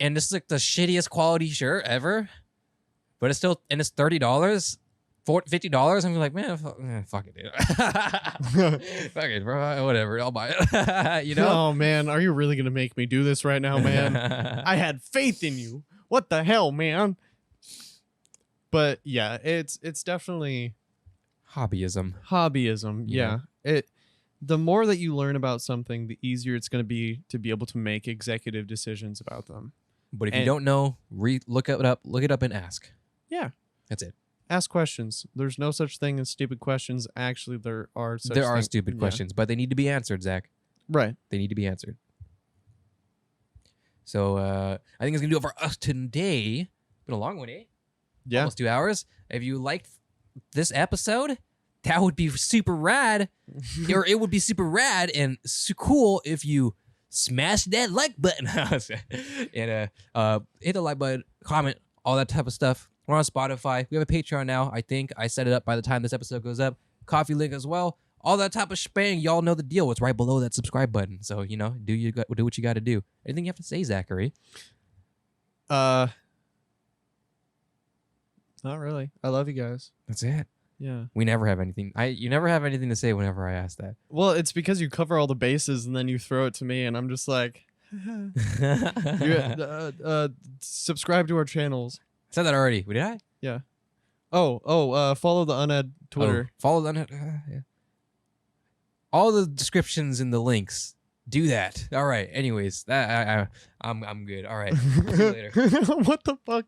S1: and this is like the shittiest quality shirt ever, but it's still, and it's $30, $50, I'm like, man, fuck it, dude. Fuck it, bro. Whatever, I'll buy it. You know?
S2: Oh man, are you really gonna make me do this right now, man? I had faith in you. What the hell, man? But yeah, it's definitely
S1: hobbyism.
S2: Yeah. The more that you learn about something, the easier it's going to be able to make executive decisions about them.
S1: But if you don't know, look it up and ask.
S2: Yeah.
S1: That's it.
S2: Ask questions. There's no such thing as stupid questions. Actually, there are
S1: stupid questions, but they need to be answered, Zach.
S2: Right.
S1: They need to be answered. So I think it's going to do it for us today. Been a long one, eh?
S2: Yeah.
S1: Almost 2 hours. If you liked this episode, that would be super rad. Or it would be super rad and cool if you smash that like button. And hit the like button, comment, all that type of stuff. We're on Spotify. We have a Patreon now. I think I set it up by the time this episode goes up. Coffee link as well. All that type of shebang. Y'all know the deal. It's right below that subscribe button. So, you know, do what you got to do. Anything you have to say, Zachary?
S2: Not really. I love you guys.
S1: That's it.
S2: Yeah.
S1: We never have anything. You never have anything to say whenever I ask that.
S2: Well, it's because you cover all the bases and then you throw it to me, and I'm just like, subscribe to our channels.
S1: I said that already. Did I?
S2: Yeah. Follow the Uned Twitter.
S1: Follow the Uned. Yeah. All the descriptions and the links. Do that. All right. Anyways, I'm good. All right. See you later.
S2: What the fuck?